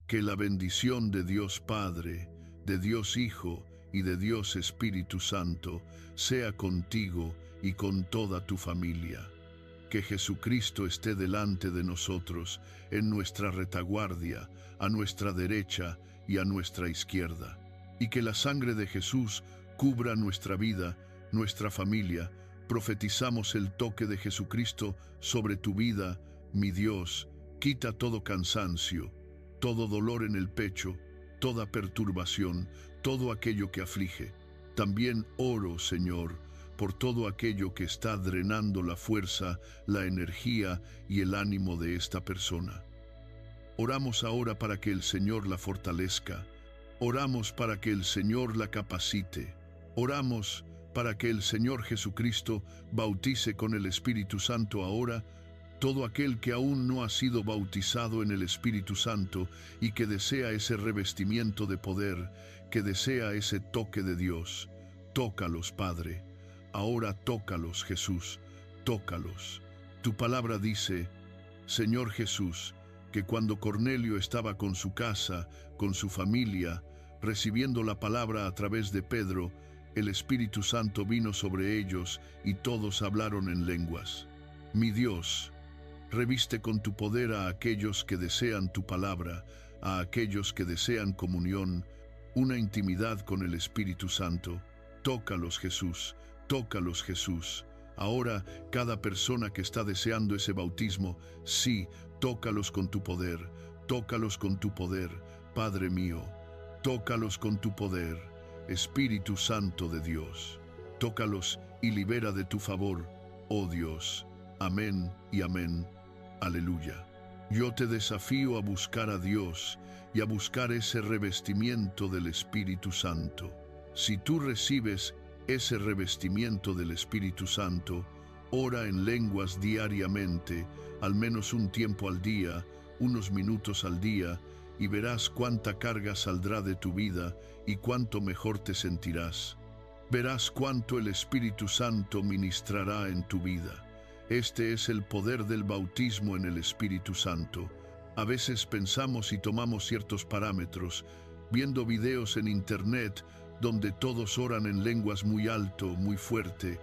Que la bendición de Dios Padre, de Dios Hijo y de Dios Espíritu Santo sea contigo y con toda tu familia. Que Jesucristo esté delante de nosotros, en nuestra retaguardia, a nuestra derecha y a nuestra izquierda. Y que la sangre de Jesús cubra nuestra vida, nuestra familia. Profetizamos el toque de Jesucristo sobre tu vida, mi Dios. Quita todo cansancio, todo dolor en el pecho, toda perturbación, todo aquello que aflige. También oro, Señor, por todo aquello que está drenando la fuerza, la energía y el ánimo de esta persona. Oramos ahora para que el Señor la fortalezca. Oramos para que el Señor la capacite. Oramos para que el Señor Jesucristo bautice con el Espíritu Santo ahora todo aquel que aún no ha sido bautizado en el Espíritu Santo y que desea ese revestimiento de poder, que desea ese toque de Dios. Tócalos, Padre. Ahora tócalos, Jesús. Tócalos. Tu palabra dice, Señor Jesús, que cuando Cornelio estaba con su casa, con su familia, recibiendo la palabra a través de Pedro, el Espíritu Santo vino sobre ellos y todos hablaron en lenguas. Mi Dios, reviste con tu poder a aquellos que desean tu palabra, a aquellos que desean comunión, una intimidad con el Espíritu Santo. Tócalos, Jesús, tócalos, Jesús. Ahora, cada persona que está deseando ese bautismo, sí, tócalos con tu poder, tócalos con tu poder, Padre mío, tócalos con tu poder, Espíritu Santo de Dios. Tócalos y libera de tu favor, oh Dios. Amén y amén. Aleluya. Yo te desafío a buscar a Dios y a buscar ese revestimiento del Espíritu Santo. Si tú recibes ese revestimiento del Espíritu Santo, ora en lenguas diariamente, al menos un tiempo al día, unos minutos al día, y verás cuánta carga saldrá de tu vida y cuánto mejor te sentirás. Verás cuánto el Espíritu Santo ministrará en tu vida. Este es el poder del bautismo en el Espíritu Santo. A veces pensamos y tomamos ciertos parámetros, viendo videos en internet donde todos oran en lenguas muy alto, muy fuerte.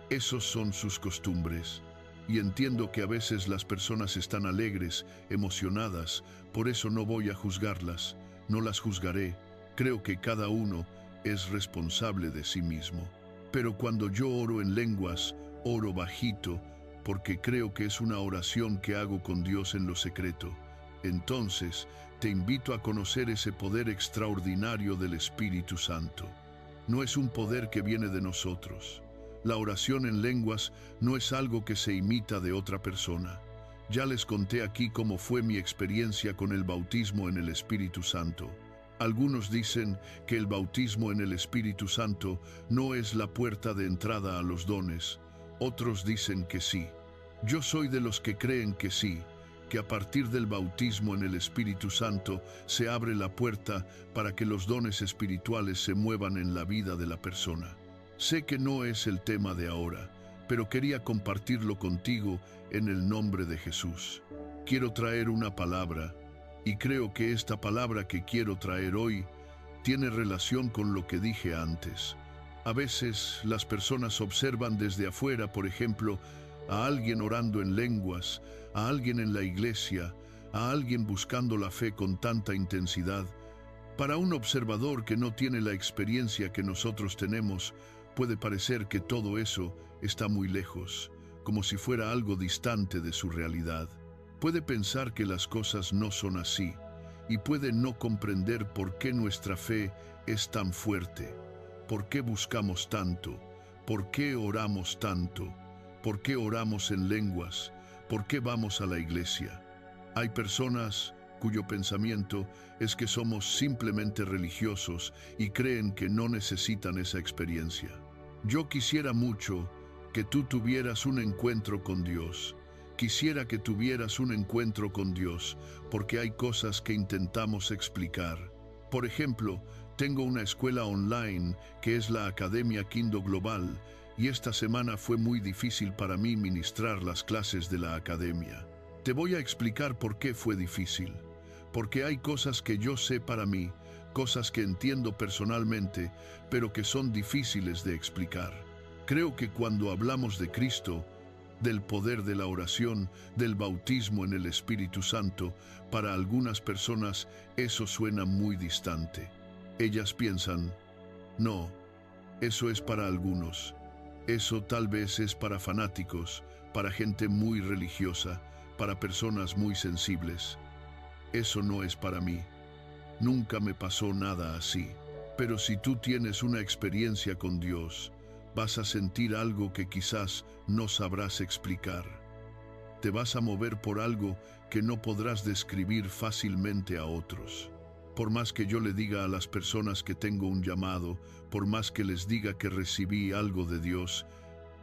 Esos son sus costumbres. Y entiendo que a veces las personas están alegres, emocionadas, por eso no voy a juzgarlas, no las juzgaré. Creo que cada uno es responsable de sí mismo. Pero cuando yo oro en lenguas, oro bajito, porque creo que es una oración que hago con Dios en lo secreto. Entonces, te invito a conocer ese poder extraordinario del Espíritu Santo. No es un poder que viene de nosotros. La oración en lenguas no es algo que se imita de otra persona. Ya les conté aquí cómo fue mi experiencia con el bautismo en el Espíritu Santo. Algunos dicen que el bautismo en el Espíritu Santo no es la puerta de entrada a los dones. Otros dicen que sí. Yo soy de los que creen que sí, que a partir del bautismo en el Espíritu Santo se abre la puerta para que los dones espirituales se muevan en la vida de la persona. Sé que no es el tema de ahora, pero quería compartirlo contigo en el nombre de Jesús. Quiero traer una palabra, y creo que esta palabra que quiero traer hoy tiene relación con lo que dije antes. A veces las personas observan desde afuera, por ejemplo, a alguien orando en lenguas, a alguien en la iglesia, a alguien buscando la fe con tanta intensidad. Para un observador que no tiene la experiencia que nosotros tenemos, puede parecer que todo eso está muy lejos, como si fuera algo distante de su realidad. Puede pensar que las cosas no son así, y puede no comprender por qué nuestra fe es tan fuerte, por qué buscamos tanto, por qué oramos tanto, por qué oramos en lenguas, por qué vamos a la iglesia. Hay personas cuyo pensamiento es que somos simplemente religiosos y creen que no necesitan esa experiencia. Yo quisiera mucho que tú tuvieras un encuentro con Dios. Quisiera que tuvieras un encuentro con Dios, porque hay cosas que intentamos explicar. Por ejemplo, tengo una escuela online que es la Academia Quindo Global, y esta semana fue muy difícil para mí ministrar las clases de la academia. Te voy a explicar por qué fue difícil. porque hay cosas que yo sé para mí, cosas que entiendo personalmente, pero que son difíciles de explicar. Creo que cuando hablamos de Cristo, del poder de la oración, del bautismo en el Espíritu Santo, para algunas personas eso suena muy distante. Ellas piensan, no, eso es para algunos. Eso tal vez es para fanáticos, para gente muy religiosa, para personas muy sensibles. Eso no es para mí. Nunca me pasó nada así. Pero si tú tienes una experiencia con Dios, vas a sentir algo que quizás no sabrás explicar. Te vas a mover por algo que no podrás describir fácilmente a otros. Por más que yo le diga a las personas que tengo un llamado, por más que les diga que recibí algo de Dios,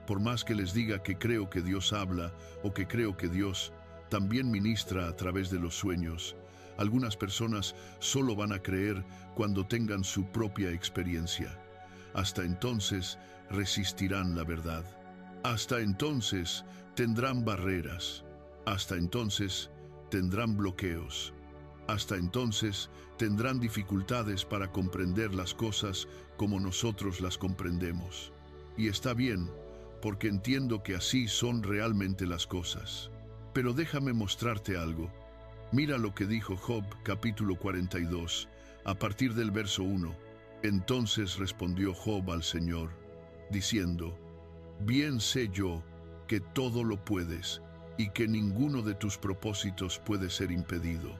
por más que les diga que creo que Dios habla o que creo que Dios también ministra a través de los sueños, algunas personas solo van a creer cuando tengan su propia experiencia. Hasta entonces resistirán la verdad. Hasta entonces tendrán barreras. Hasta entonces tendrán bloqueos. Hasta entonces tendrán dificultades para comprender las cosas como nosotros las comprendemos. Y está bien, porque entiendo que así son realmente las cosas. Pero déjame mostrarte algo. Mira lo que dijo Job, capítulo 42, a partir del verso 1. Entonces respondió Job al Señor, diciendo, bien sé yo que todo lo puedes y que ninguno de tus propósitos puede ser impedido.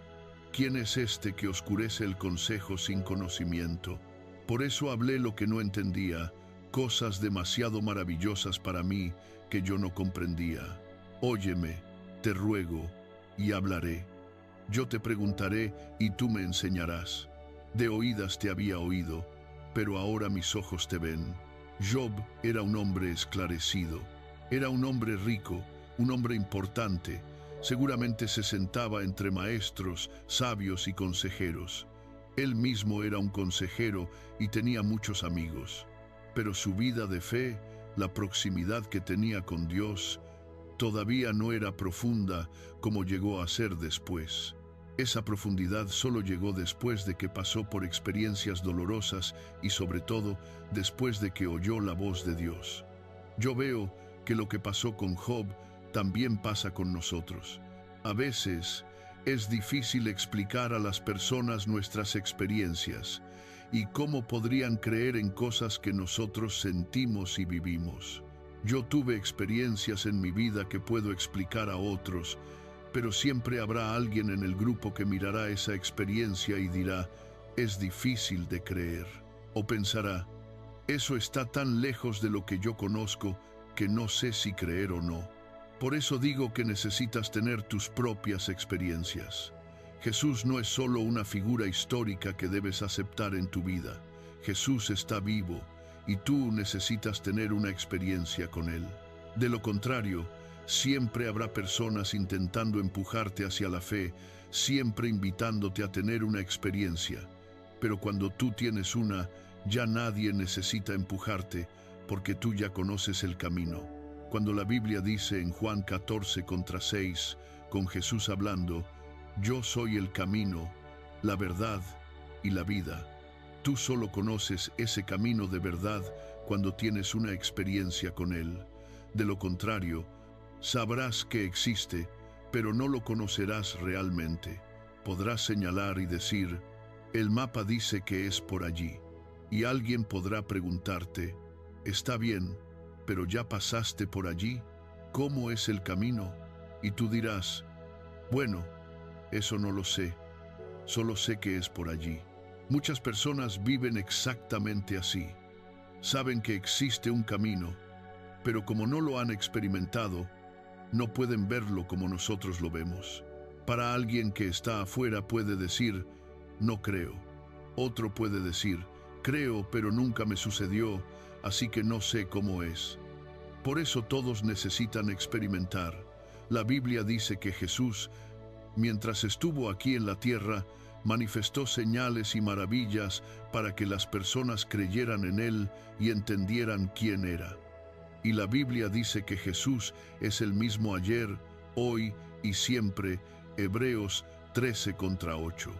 ¿Quién es este que oscurece el consejo sin conocimiento? Por eso hablé lo que no entendía, cosas demasiado maravillosas para mí que yo no comprendía. Óyeme, te ruego, y hablaré. Yo te preguntaré y tú me enseñarás. De oídas te había oído, pero ahora mis ojos te ven. Job era un hombre esclarecido, era un hombre rico, un hombre importante. Seguramente se sentaba entre maestros, sabios y consejeros. Él mismo era un consejero y tenía muchos amigos. Pero su vida de fe, la proximidad que tenía con Dios, todavía no era profunda como llegó a ser después. Esa profundidad solo llegó después de que pasó por experiencias dolorosas y sobre todo después de que oyó la voz de Dios. Yo veo que lo que pasó con Job también pasa con nosotros. A veces es difícil explicar a las personas nuestras experiencias y cómo podrían creer en cosas que nosotros sentimos y vivimos. Yo tuve experiencias en mi vida que puedo explicar a otros, pero siempre habrá alguien en el grupo que mirará esa experiencia y dirá, es difícil de creer. O pensará, eso está tan lejos de lo que yo conozco que no sé si creer o no. Por eso digo que necesitas tener tus propias experiencias. Jesús no es solo una figura histórica que debes aceptar en tu vida. Jesús está vivo y tú necesitas tener una experiencia con Él. De lo contrario, siempre habrá personas intentando empujarte hacia la fe, siempre invitándote a tener una experiencia. Pero cuando tú tienes una, ya nadie necesita empujarte porque tú ya conoces el camino. Cuando la Biblia dice en Juan 14:6, con Jesús hablando, yo soy el camino, la verdad y la vida. Tú solo conoces ese camino de verdad cuando tienes una experiencia con Él. De lo contrario, sabrás que existe, pero no lo conocerás realmente. Podrás señalar y decir, el mapa dice que es por allí. Y alguien podrá preguntarte, está bien, pero ya pasaste por allí, ¿cómo es el camino? Y tú dirás, bueno, eso no lo sé, solo sé que es por allí. Muchas personas viven exactamente así. Saben que existe un camino, pero como no lo han experimentado, no pueden verlo como nosotros lo vemos. Para alguien que está afuera puede decir, no creo. Otro puede decir, creo, pero nunca me sucedió, así que no sé cómo es. Por eso todos necesitan experimentar. La Biblia dice que Jesús, mientras estuvo aquí en la tierra, manifestó señales y maravillas para que las personas creyeran en Él y entendieran quién era. Y la Biblia dice que Jesús es el mismo ayer, hoy y siempre. Hebreos 13 contra 8.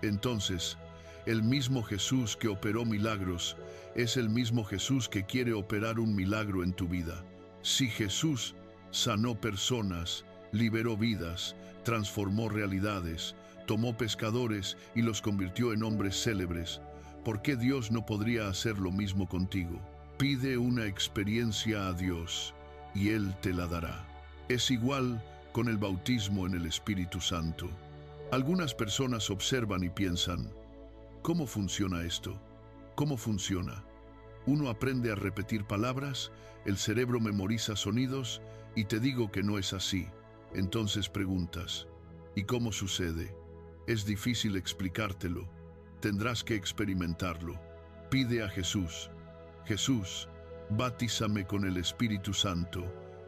Entonces, el mismo Jesús que operó milagros es el mismo Jesús que quiere operar un milagro en tu vida. Si Jesús sanó personas, liberó vidas, transformó realidades, tomó pescadores y los convirtió en hombres célebres, ¿por qué Dios no podría hacer lo mismo contigo? Pide una experiencia a Dios y Él te la dará. Es igual con el bautismo en el Espíritu Santo. Algunas personas observan y piensan, ¿cómo funciona esto? ¿Cómo funciona? Uno aprende a repetir palabras, el cerebro memoriza sonidos y te digo que no es así. Entonces preguntas, ¿y cómo sucede? Es difícil explicártelo. Tendrás que experimentarlo. Pide a Jesús. Jesús, bautízame con el Espíritu Santo.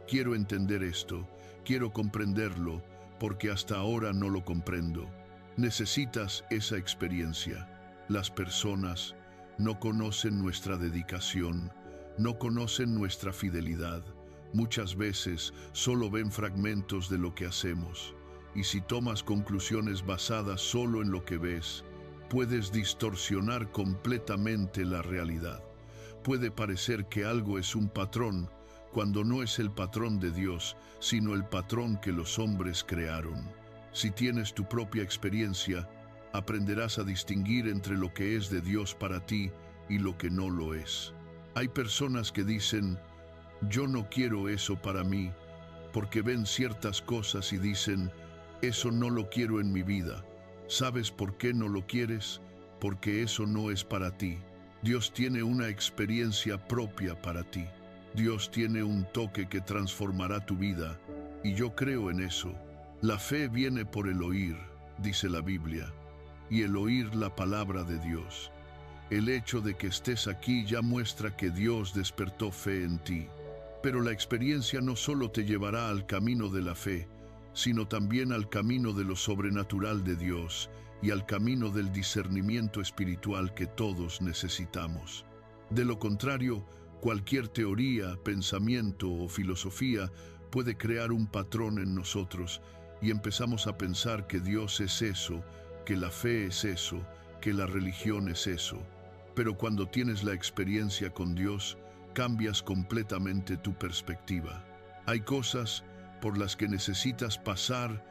Quiero entender esto, quiero comprenderlo, porque hasta ahora no lo comprendo. Necesitas esa experiencia. Las personas no conocen nuestra dedicación, no conocen nuestra fidelidad. Muchas veces solo ven fragmentos de lo que hacemos. Y si tomas conclusiones basadas solo en lo que ves, puedes distorsionar completamente la realidad. Puede parecer que algo es un patrón, cuando no es el patrón de Dios, sino el patrón que los hombres crearon. Si tienes tu propia experiencia, aprenderás a distinguir entre lo que es de Dios para ti y lo que no lo es. Hay personas que dicen, yo no quiero eso para mí, porque ven ciertas cosas y dicen, eso no lo quiero en mi vida. ¿Sabes por qué no lo quieres? Porque eso no es para ti. Dios tiene una experiencia propia para ti. Dios tiene un toque que transformará tu vida, y yo creo en eso. La fe viene por el oír, dice la Biblia, y el oír la palabra de Dios. El hecho de que estés aquí ya muestra que Dios despertó fe en ti. Pero la experiencia no solo te llevará al camino de la fe, sino también al camino de lo sobrenatural de Dios y al camino del discernimiento espiritual que todos necesitamos. De lo contrario, cualquier teoría, pensamiento o filosofía puede crear un patrón en nosotros y empezamos a pensar que Dios es eso, que la fe es eso, que la religión es eso. Pero cuando tienes la experiencia con Dios, cambias completamente tu perspectiva. Hay cosas por las que necesitas pasar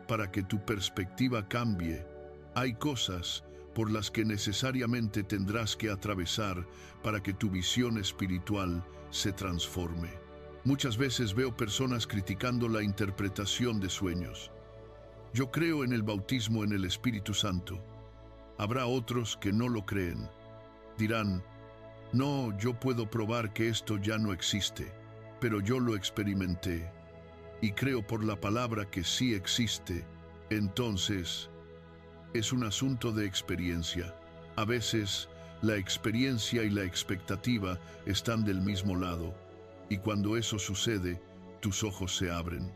para que tu perspectiva cambie. Hay cosas por las que necesariamente tendrás que atravesar para que tu visión espiritual se transforme. Muchas veces veo personas criticando la interpretación de sueños. Yo creo en el bautismo en el Espíritu Santo. Habrá otros que no lo creen. Dirán, no, yo puedo probar que esto ya no existe, pero yo lo experimenté y creo por la palabra que sí existe. Entonces, es un asunto de experiencia. A veces, la experiencia y la expectativa están del mismo lado, y cuando eso sucede, tus ojos se abren.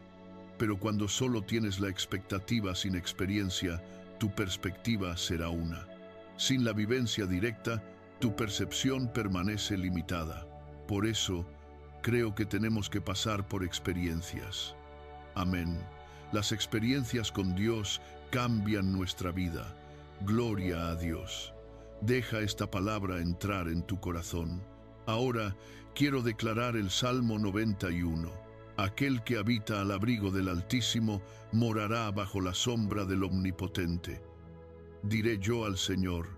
Pero cuando solo tienes la expectativa sin experiencia, tu perspectiva será una. Sin la vivencia directa, tu percepción permanece limitada. Por eso, creo que tenemos que pasar por experiencias. Amén. Las experiencias con Dios cambian nuestra vida. Gloria a Dios. Deja esta palabra entrar en tu corazón. Ahora quiero declarar el Salmo 91. Aquel que habita al abrigo del Altísimo morará bajo la sombra del Omnipotente. Diré yo al Señor,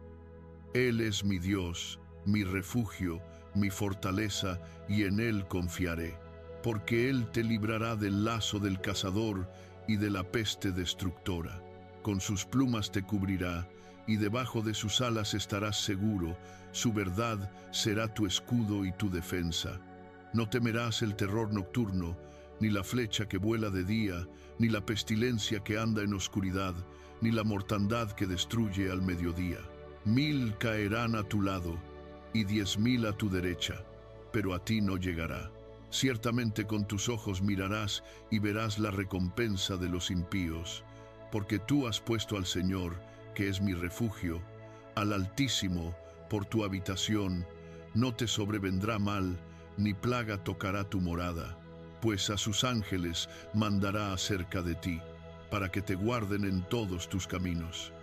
Él es mi Dios, mi refugio, mi fortaleza, y en Él confiaré. Porque Él te librará del lazo del cazador y de la peste destructora. Con sus plumas te cubrirá, y debajo de sus alas estarás seguro. Su verdad será tu escudo y tu defensa. No temerás el terror nocturno, ni la flecha que vuela de día, ni la pestilencia que anda en oscuridad, ni la mortandad que destruye al mediodía. 1000 caerán a tu lado, y 10.000 a tu derecha, pero a ti no llegará. Ciertamente con tus ojos mirarás y verás la recompensa de los impíos, porque tú has puesto al Señor, que es mi refugio, al Altísimo, por tu habitación. No te sobrevendrá mal, ni plaga tocará tu morada, pues a sus ángeles mandará acerca de ti, para que te guarden en todos tus caminos.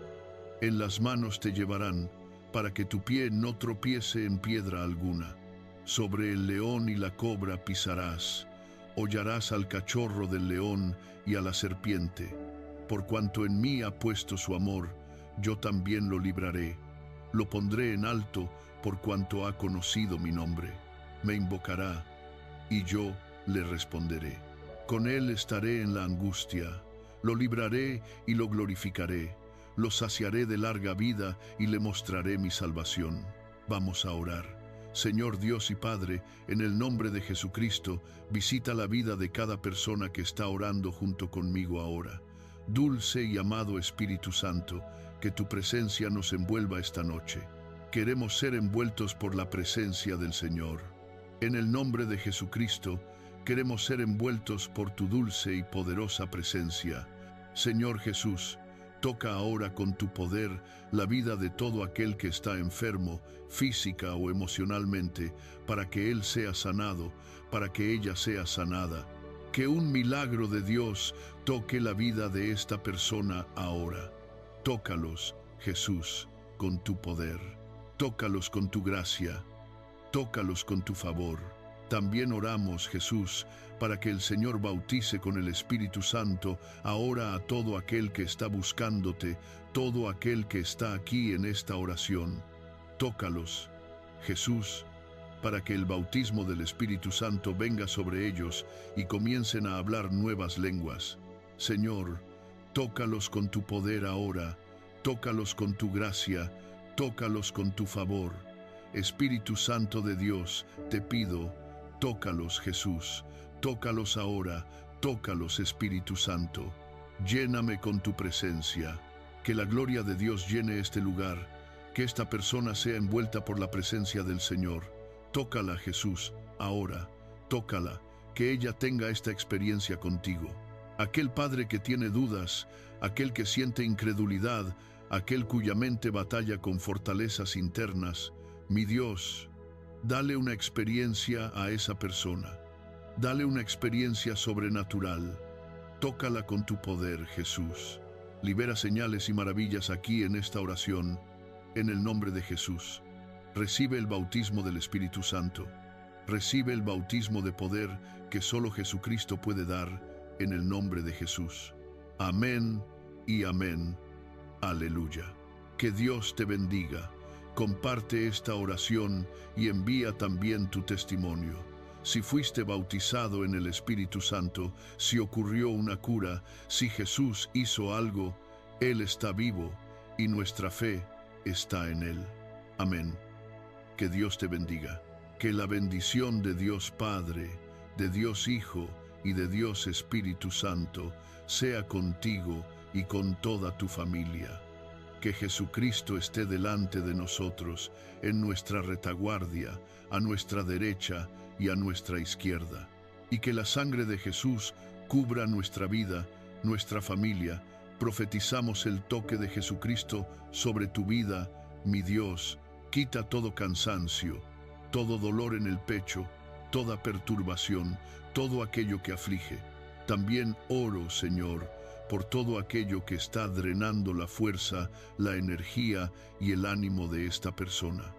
En las manos te llevarán, para que tu pie no tropiece en piedra alguna. Sobre el león y la cobra pisarás, hollarás al cachorro del león y a la serpiente. Por cuanto en mí ha puesto su amor, yo también lo libraré. Lo pondré en alto por cuanto ha conocido mi nombre. Me invocará, y yo le responderé. Con él estaré en la angustia, lo libraré y lo glorificaré. Lo saciaré de larga vida y le mostraré mi salvación. Vamos a orar. Señor Dios y Padre, en el nombre de Jesucristo, visita la vida de cada persona que está orando junto conmigo ahora. Dulce y amado Espíritu Santo, que tu presencia nos envuelva esta noche. Queremos ser envueltos por la presencia del Señor. En el nombre de Jesucristo, queremos ser envueltos por tu dulce y poderosa presencia. Señor Jesús, toca ahora con tu poder la vida de todo aquel que está enfermo, física o emocionalmente, para que él sea sanado, para que ella sea sanada. Que un milagro de Dios toque la vida de esta persona ahora. Tócalos, Jesús, con tu poder. Tócalos con tu gracia. Tócalos con tu favor. También oramos, Jesús, para que el Señor bautice con el Espíritu Santo ahora a todo aquel que está buscándote, todo aquel que está aquí en esta oración. Tócalos, Jesús, para que el bautismo del Espíritu Santo venga sobre ellos y comiencen a hablar nuevas lenguas. Señor, tócalos con tu poder ahora, tócalos con tu gracia, tócalos con tu favor. Espíritu Santo de Dios, te pido, tócalos, Jesús, tócalos ahora, tócalos, Espíritu Santo. Lléname con tu presencia, que la gloria de Dios llene este lugar, que esta persona sea envuelta por la presencia del Señor. Tócala, Jesús, ahora, tócala, que ella tenga esta experiencia contigo. Aquel padre que tiene dudas, aquel que siente incredulidad, aquel cuya mente batalla con fortalezas internas, mi Dios, dale una experiencia a esa persona. Dale una experiencia sobrenatural. Tócala con tu poder, Jesús. Libera señales y maravillas aquí en esta oración, en el nombre de Jesús. Recibe el bautismo del Espíritu Santo. Recibe el bautismo de poder que solo Jesucristo puede dar, en el nombre de Jesús. Amén y amén. Aleluya. Que Dios te bendiga. Comparte esta oración y envía también tu testimonio. Si fuiste bautizado en el Espíritu Santo, si ocurrió una cura, si Jesús hizo algo, Él está vivo y nuestra fe está en Él. Amén. Que Dios te bendiga. Que la bendición de Dios Padre, de Dios Hijo y de Dios Espíritu Santo sea contigo y con toda tu familia. Que Jesucristo esté delante de nosotros, en nuestra retaguardia, a nuestra derecha y a nuestra izquierda. Y que la sangre de Jesús cubra nuestra vida, nuestra familia. Profetizamos el toque de Jesucristo sobre tu vida, mi Dios. Quita todo cansancio, todo dolor en el pecho, toda perturbación, todo aquello que aflige. También oro, Señor, por todo aquello que está drenando la fuerza, la energía y el ánimo de esta persona.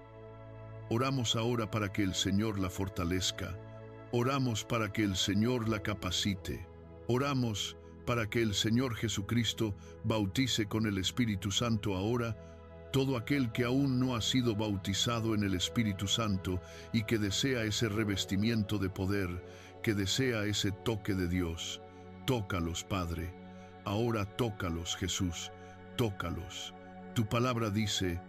Oramos ahora para que el Señor la fortalezca. Oramos para que el Señor la capacite. Oramos para que el Señor Jesucristo bautice con el Espíritu Santo ahora todo aquel que aún no ha sido bautizado en el Espíritu Santo y que desea ese revestimiento de poder, que desea ese toque de Dios. Tócalos, Padre. Ahora tócalos, Jesús, tócalos. Tu palabra dice,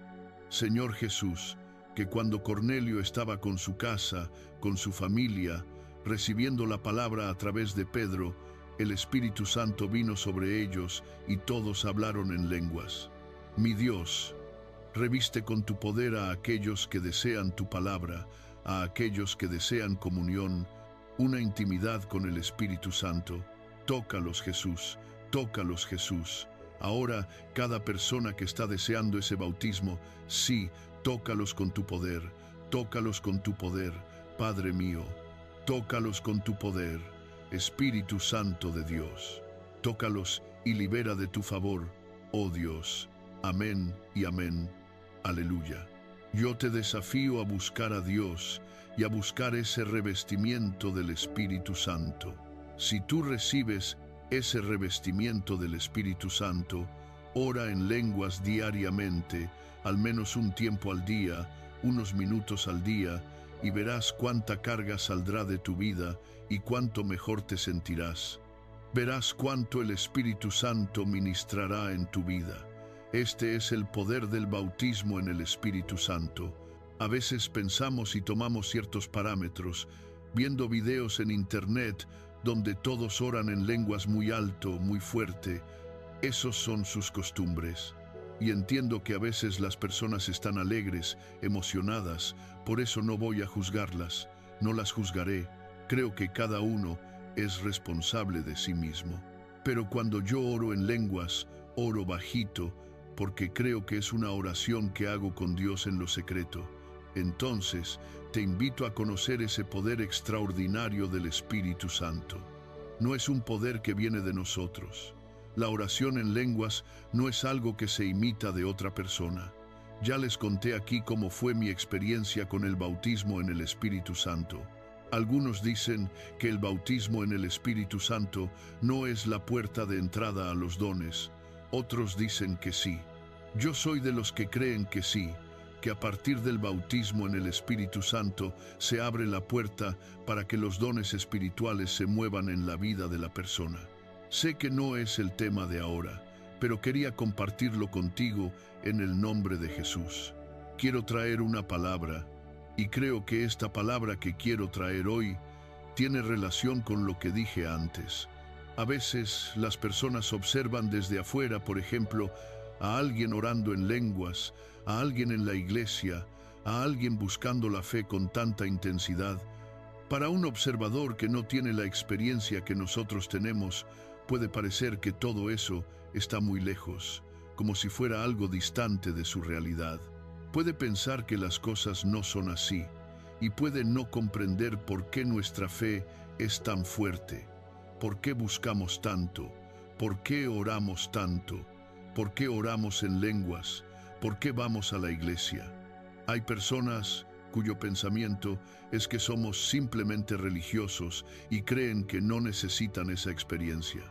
Señor Jesús, que cuando Cornelio estaba con su casa, con su familia, recibiendo la palabra a través de Pedro, el Espíritu Santo vino sobre ellos y todos hablaron en lenguas. Mi Dios, reviste con tu poder a aquellos que desean tu palabra, a aquellos que desean comunión, una intimidad con el Espíritu Santo. Tócalos, Jesús. Tócalos, Jesús. Ahora, cada persona que está deseando ese bautismo, sí, tócalos con tu poder. Tócalos con tu poder, Padre mío. Tócalos con tu poder, Espíritu Santo de Dios. Tócalos y libera de tu favor, oh Dios. Amén y amén. Aleluya. Yo te desafío a buscar a Dios y a buscar ese revestimiento del Espíritu Santo. Si tú recibes ese revestimiento del Espíritu Santo, ora en lenguas diariamente, al menos un tiempo al día, unos minutos al día, y verás cuánta carga saldrá de tu vida y cuánto mejor te sentirás. Verás cuánto el Espíritu Santo ministrará en tu vida. Este es el poder del bautismo en el Espíritu Santo. A veces pensamos y tomamos ciertos parámetros, viendo videos en internet donde todos oran en lenguas muy alto, muy fuerte. Esos son sus costumbres. Y entiendo que a veces las personas están alegres, emocionadas, por eso no voy a juzgarlas, no las juzgaré. Creo que cada uno es responsable de sí mismo. Pero cuando yo oro en lenguas, oro bajito, porque creo que es una oración que hago con Dios en lo secreto. Entonces, te invito a conocer ese poder extraordinario del Espíritu Santo. No es un poder que viene de nosotros. La oración en lenguas no es algo que se imita de otra persona. Ya les conté aquí cómo fue mi experiencia con el bautismo en el Espíritu Santo. Algunos dicen que el bautismo en el Espíritu Santo no es la puerta de entrada a los dones. Otros dicen que sí. Yo soy de los que creen que sí, que a partir del bautismo en el Espíritu Santo se abre la puerta para que los dones espirituales se muevan en la vida de la persona. Sé que no es el tema de ahora, pero quería compartirlo contigo en el nombre de Jesús. Quiero traer una palabra, y creo que esta palabra que quiero traer hoy tiene relación con lo que dije antes. A veces las personas observan desde afuera, por ejemplo, a alguien orando en lenguas, a alguien en la iglesia, a alguien buscando la fe con tanta intensidad. Para un observador que no tiene la experiencia que nosotros tenemos, puede parecer que todo eso está muy lejos, como si fuera algo distante de su realidad. Puede pensar que las cosas no son así, y puede no comprender por qué nuestra fe es tan fuerte, por qué buscamos tanto, por qué oramos tanto, por qué oramos en lenguas, por qué vamos a la iglesia. Hay personas cuyo pensamiento es que somos simplemente religiosos y creen que no necesitan esa experiencia.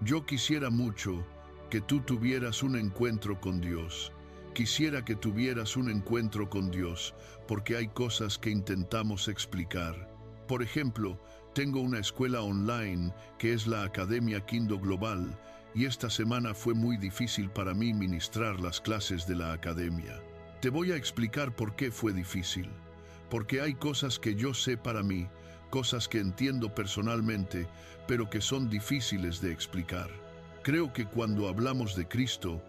Yo quisiera mucho que tú tuvieras un encuentro con Dios. Quisiera que tuvieras un encuentro con Dios, porque hay cosas que intentamos explicar. Por ejemplo, tengo una escuela online que es la Academia Kindle Global, y esta semana fue muy difícil para mí ministrar las clases de la academia. Te voy a explicar por qué fue difícil. Porque hay cosas que yo sé para mí, cosas que entiendo personalmente, pero que son difíciles de explicar. Creo que cuando hablamos de Cristo,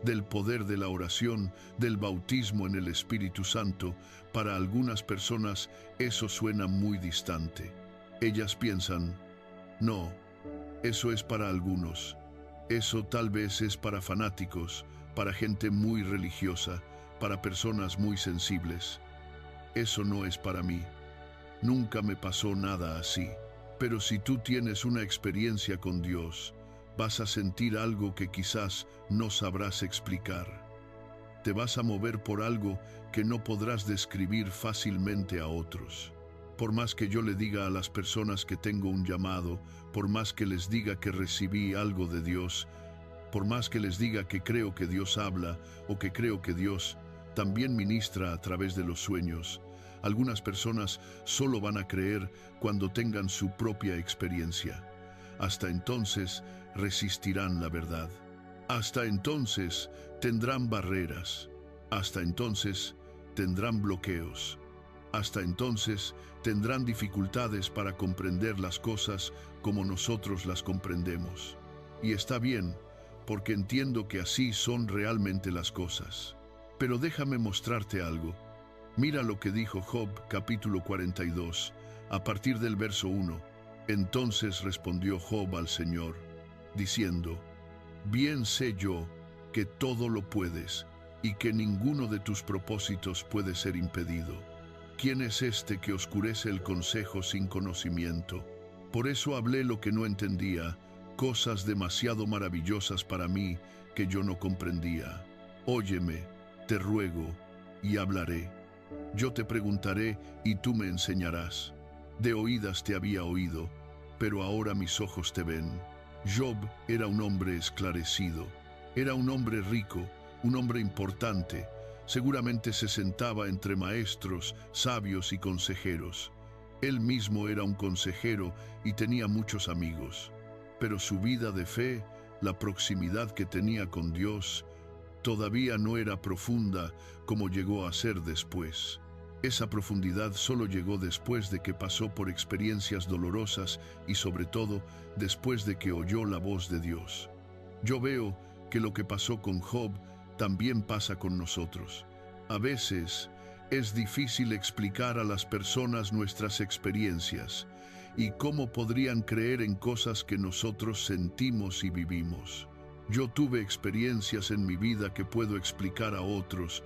del poder de la oración, del bautismo en el Espíritu Santo, para algunas personas eso suena muy distante. Ellas piensan, no, eso es para algunos. Eso tal vez es para fanáticos, para gente muy religiosa, para personas muy sensibles. Eso no es para mí. Nunca me pasó nada así. Pero si tú tienes una experiencia con Dios, vas a sentir algo que quizás no sabrás explicar. Te vas a mover por algo que no podrás describir fácilmente a otros. Por más que yo le diga a las personas que tengo un llamado, por más que les diga que recibí algo de Dios, por más que les diga que creo que Dios habla o que creo que Dios también ministra a través de los sueños, algunas personas solo van a creer cuando tengan su propia experiencia. Hasta entonces resistirán la verdad. Hasta entonces tendrán barreras. Hasta entonces tendrán bloqueos. Hasta entonces tendrán dificultades para comprender las cosas como nosotros las comprendemos. Y está bien, porque entiendo que así son realmente las cosas. Pero déjame mostrarte algo. Mira lo que dijo Job, capítulo 42, a partir del verso 1. Entonces respondió Job al Señor, diciendo, bien sé yo que todo lo puedes y que ninguno de tus propósitos puede ser impedido. ¿Quién es este que oscurece el consejo sin conocimiento? Por eso hablé lo que no entendía, cosas demasiado maravillosas para mí que yo no comprendía. Óyeme, te ruego, y hablaré. Yo te preguntaré y tú me enseñarás. De oídas te había oído, pero ahora mis ojos te ven. Job era un hombre esclarecido, era un hombre rico, un hombre importante. Seguramente se sentaba entre maestros, sabios y consejeros. Él mismo era un consejero y tenía muchos amigos. Pero su vida de fe, la proximidad que tenía con Dios, todavía no era profunda como llegó a ser después. Esa profundidad solo llegó después de que pasó por experiencias dolorosas y sobre todo después de que oyó la voz de Dios. Yo veo que lo que pasó con Job también pasa con nosotros. A veces es difícil explicar a las personas nuestras experiencias y cómo podrían creer en cosas que nosotros sentimos y vivimos. Yo tuve experiencias en mi vida que puedo explicar a otros,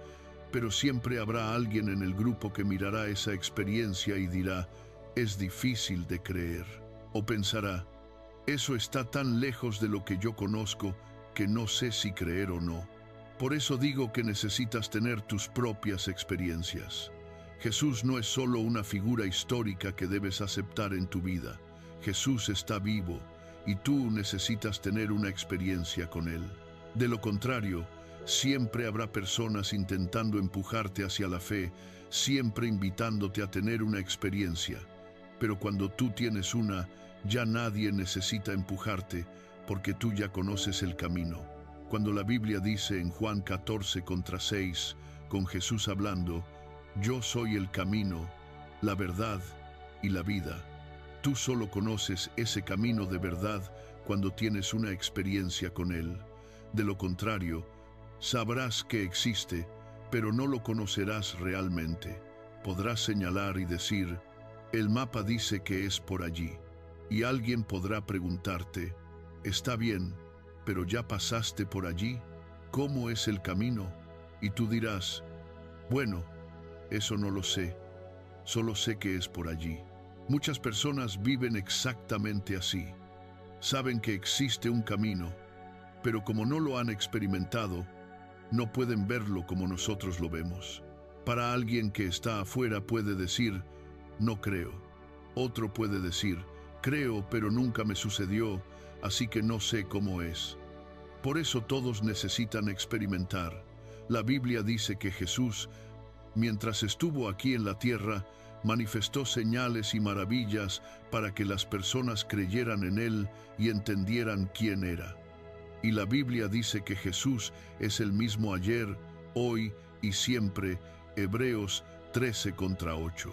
pero siempre habrá alguien en el grupo que mirará esa experiencia y dirá, es difícil de creer. O pensará, eso está tan lejos de lo que yo conozco que no sé si creer o no. Por eso digo que necesitas tener tus propias experiencias. Jesús no es solo una figura histórica que debes aceptar en tu vida. Jesús está vivo y tú necesitas tener una experiencia con Él. De lo contrario, siempre habrá personas intentando empujarte hacia la fe, siempre invitándote a tener una experiencia. Pero cuando tú tienes una, ya nadie necesita empujarte porque tú ya conoces el camino. Cuando la Biblia dice en Juan 14:6, con Jesús hablando, yo soy el camino, la verdad y la vida. Tú solo conoces ese camino de verdad cuando tienes una experiencia con Él. De lo contrario, sabrás que existe, pero no lo conocerás realmente. Podrás señalar y decir, el mapa dice que es por allí. Y alguien podrá preguntarte, está bien, pero ya pasaste por allí, ¿cómo es el camino? Y tú dirás, bueno, eso no lo sé, solo sé que es por allí. Muchas personas viven exactamente así. Saben que existe un camino, pero como no lo han experimentado, no pueden verlo como nosotros lo vemos. Para alguien que está afuera puede decir, no creo. Otro puede decir, creo, pero nunca me sucedió, así que no sé cómo es. Por eso todos necesitan experimentar. La Biblia dice que Jesús, mientras estuvo aquí en la tierra, manifestó señales y maravillas para que las personas creyeran en Él y entendieran quién era. Y la Biblia dice que Jesús es el mismo ayer, hoy y siempre, Hebreos 13:8.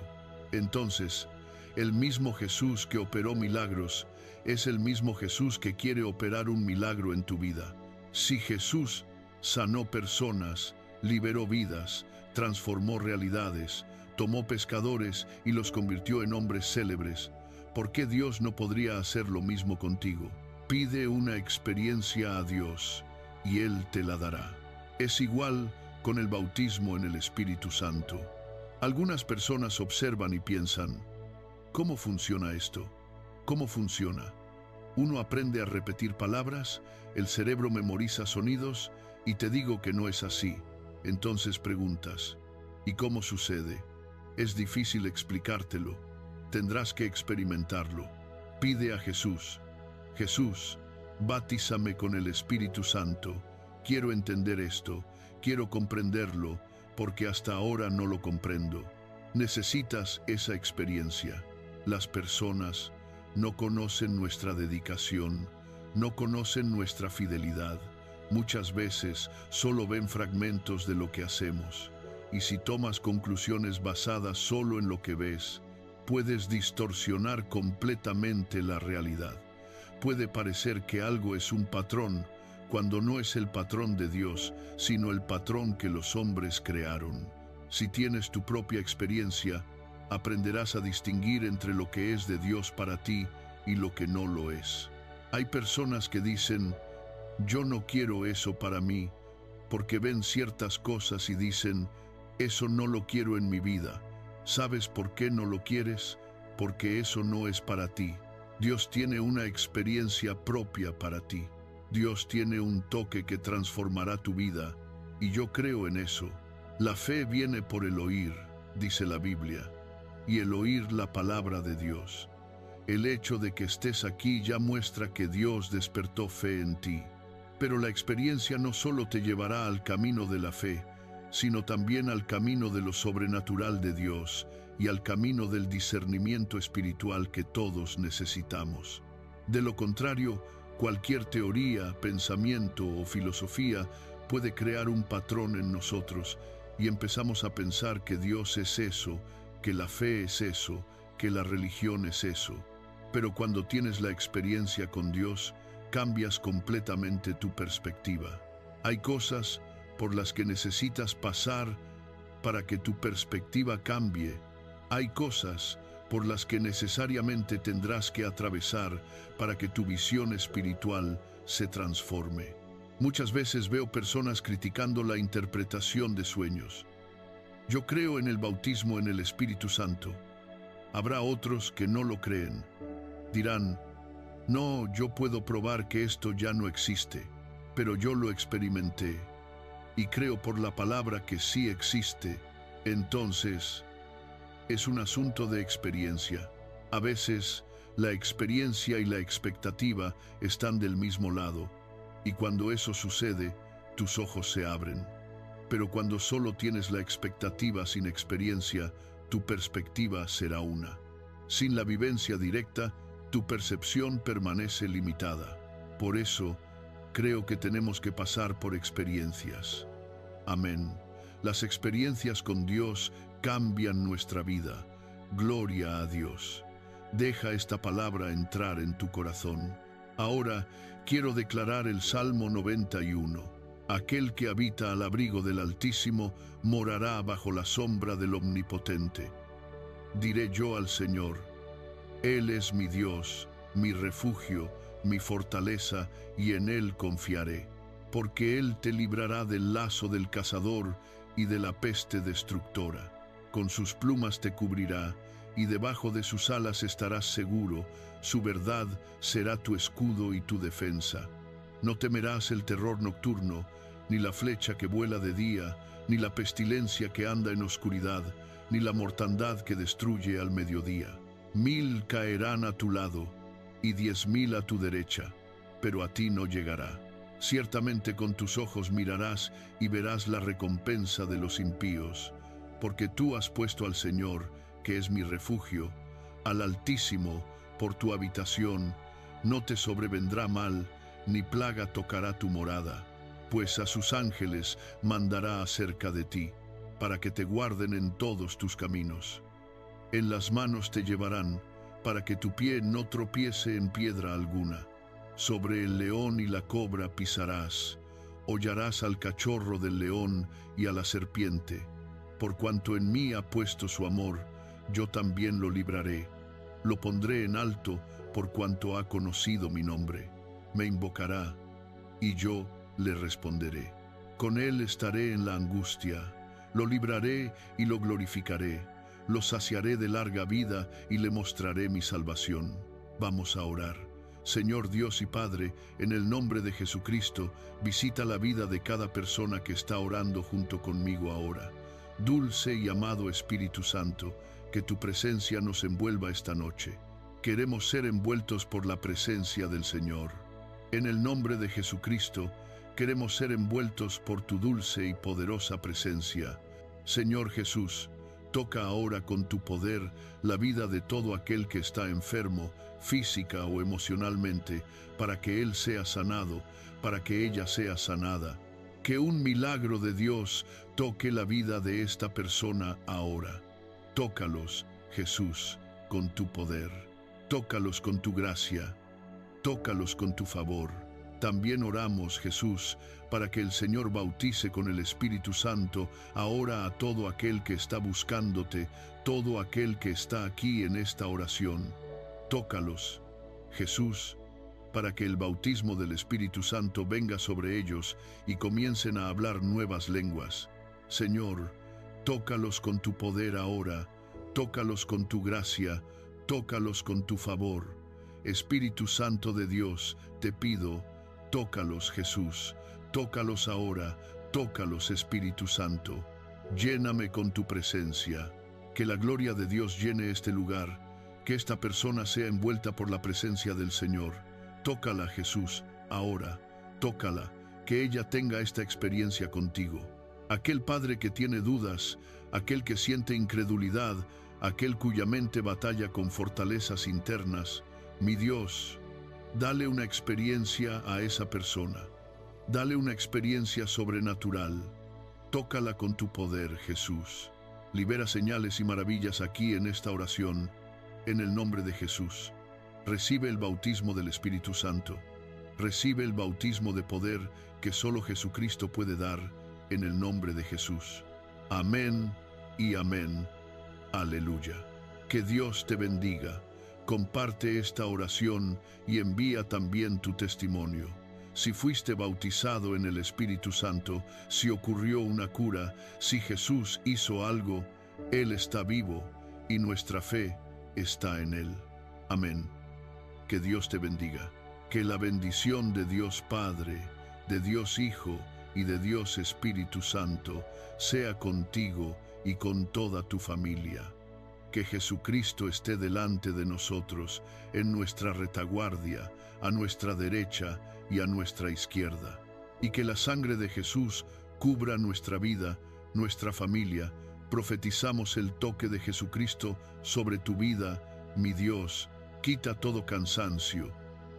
Entonces, el mismo Jesús que operó milagros es el mismo Jesús que quiere operar un milagro en tu vida. Si Jesús sanó personas, liberó vidas, transformó realidades, tomó pescadores y los convirtió en hombres célebres, ¿por qué Dios no podría hacer lo mismo contigo? Pide una experiencia a Dios y Él te la dará. Es igual con el bautismo en el Espíritu Santo. Algunas personas observan y piensan, ¿cómo funciona esto? ¿Cómo funciona? Uno aprende a repetir palabras, el cerebro memoriza sonidos y te digo que no es así. Entonces preguntas, ¿y cómo sucede? Es difícil explicártelo. Tendrás que experimentarlo. Pide a Jesús. Jesús, bautízame con el Espíritu Santo. Quiero entender esto, quiero comprenderlo, porque hasta ahora no lo comprendo. Necesitas esa experiencia. Las personas no conocen nuestra dedicación, no conocen nuestra fidelidad. Muchas veces solo ven fragmentos de lo que hacemos. Y si tomas conclusiones basadas solo en lo que ves, puedes distorsionar completamente la realidad. Puede parecer que algo es un patrón, cuando no es el patrón de Dios, sino el patrón que los hombres crearon. Si tienes tu propia experiencia, aprenderás a distinguir entre lo que es de Dios para ti y lo que no lo es. Hay personas que dicen, yo no quiero eso para mí, porque ven ciertas cosas y dicen, eso no lo quiero en mi vida. ¿Sabes por qué no lo quieres? Porque eso no es para ti. Dios tiene una experiencia propia para ti. Dios tiene un toque que transformará tu vida, y yo creo en eso. La fe viene por el oír, dice la Biblia, y el oír la palabra de Dios. El hecho de que estés aquí ya muestra que Dios despertó fe en ti. Pero la experiencia no solo te llevará al camino de la fe, sino también al camino de lo sobrenatural de Dios y al camino del discernimiento espiritual que todos necesitamos. De lo contrario, cualquier teoría, pensamiento o filosofía puede crear un patrón en nosotros y empezamos a pensar que Dios es eso, que la fe es eso, que la religión es eso. Pero cuando tienes la experiencia con Dios, cambias completamente tu perspectiva. Hay cosas por las que necesitas pasar para que tu perspectiva cambie. Hay cosas por las que necesariamente tendrás que atravesar para que tu visión espiritual se transforme. Muchas veces veo personas criticando la interpretación de sueños. Yo creo en el bautismo en el Espíritu Santo. Habrá otros que no lo creen. Dirán, no, yo puedo probar que esto ya no existe, pero yo lo experimenté y creo por la palabra que sí existe. Entonces, es un asunto de experiencia. A veces, la experiencia y la expectativa están del mismo lado, y cuando eso sucede, tus ojos se abren. Pero cuando solo tienes la expectativa sin experiencia, tu perspectiva será una. Sin la vivencia directa, tu percepción permanece limitada. Por eso, creo que tenemos que pasar por experiencias. Amén. Las experiencias con Dios cambian nuestra vida. Gloria a Dios. Deja esta palabra entrar en tu corazón. Ahora quiero declarar el Salmo 91. Aquel que habita al abrigo del Altísimo morará bajo la sombra del Omnipotente. Diré yo al Señor, Él es mi Dios, mi refugio, mi fortaleza, y en Él confiaré, porque Él te librará del lazo del cazador y de la peste destructora. Con sus plumas te cubrirá, y debajo de sus alas estarás seguro. Su verdad será tu escudo y tu defensa. No temerás el terror nocturno, ni la flecha que vuela de día, ni la pestilencia que anda en oscuridad, ni la mortandad que destruye al mediodía. 1000 caerán a tu lado, y 10.000 a tu derecha, pero a ti no llegará. Ciertamente con tus ojos mirarás y verás la recompensa de los impíos, porque tú has puesto al Señor, que es mi refugio, al Altísimo, por tu habitación. No te sobrevendrá mal, ni plaga tocará tu morada, pues a sus ángeles mandará acerca de ti, para que te guarden en todos tus caminos. En las manos te llevarán, para que tu pie no tropiece en piedra alguna. Sobre el león y la cobra pisarás, hollarás al cachorro del león y a la serpiente. Por cuanto en mí ha puesto su amor, yo también lo libraré. Lo pondré en alto, por cuanto ha conocido mi nombre. Me invocará, y yo le responderé. Con él estaré en la angustia, lo libraré y lo glorificaré. Lo saciaré de larga vida y le mostraré mi salvación. Vamos a orar. Señor Dios y Padre, en el nombre de Jesucristo, visita la vida de cada persona que está orando junto conmigo ahora. Dulce y amado Espíritu Santo, que tu presencia nos envuelva esta noche. Queremos ser envueltos por la presencia del Señor. En el nombre de Jesucristo, queremos ser envueltos por tu dulce y poderosa presencia. Señor Jesús, toca ahora con tu poder la vida de todo aquel que está enfermo, física o emocionalmente, para que él sea sanado, para que ella sea sanada. Que un milagro de Dios toque la vida de esta persona ahora. Tócalos, Jesús, con tu poder. Tócalos con tu gracia. Tócalos con tu favor. También oramos, Jesús, para que el Señor bautice con el Espíritu Santo ahora a todo aquel que está buscándote, todo aquel que está aquí en esta oración. Tócalos, Jesús, para que el bautismo del Espíritu Santo venga sobre ellos y comiencen a hablar nuevas lenguas. Señor, tócalos con tu poder ahora, tócalos con tu gracia, tócalos con tu favor. Espíritu Santo de Dios, te pido, tócalos, Jesús, tócalos ahora, tócalos, Espíritu Santo. Lléname con tu presencia, que la gloria de Dios llene este lugar, que esta persona sea envuelta por la presencia del Señor. Tócala, Jesús, ahora, tócala, que ella tenga esta experiencia contigo. Aquel padre que tiene dudas, aquel que siente incredulidad, aquel cuya mente batalla con fortalezas internas, mi Dios, dale una experiencia a esa persona. Dale una experiencia sobrenatural. Tócala con tu poder, Jesús. Libera señales y maravillas aquí en esta oración, en el nombre de Jesús. Recibe el bautismo del Espíritu Santo. Recibe el bautismo de poder que solo Jesucristo puede dar, en el nombre de Jesús. Amén y amén. Aleluya. Que Dios te bendiga. Comparte esta oración y envía también tu testimonio. Si fuiste bautizado en el Espíritu Santo, si ocurrió una cura, si Jesús hizo algo, Él está vivo y nuestra fe está en Él. Amén. Que Dios te bendiga. Que la bendición de Dios Padre, de Dios Hijo y de Dios Espíritu Santo sea contigo y con toda tu familia. Que Jesucristo esté delante de nosotros, en nuestra retaguardia, a nuestra derecha y a nuestra izquierda. Y que la sangre de Jesús cubra nuestra vida, nuestra familia. Profetizamos el toque de Jesucristo sobre tu vida, mi Dios. Quita todo cansancio,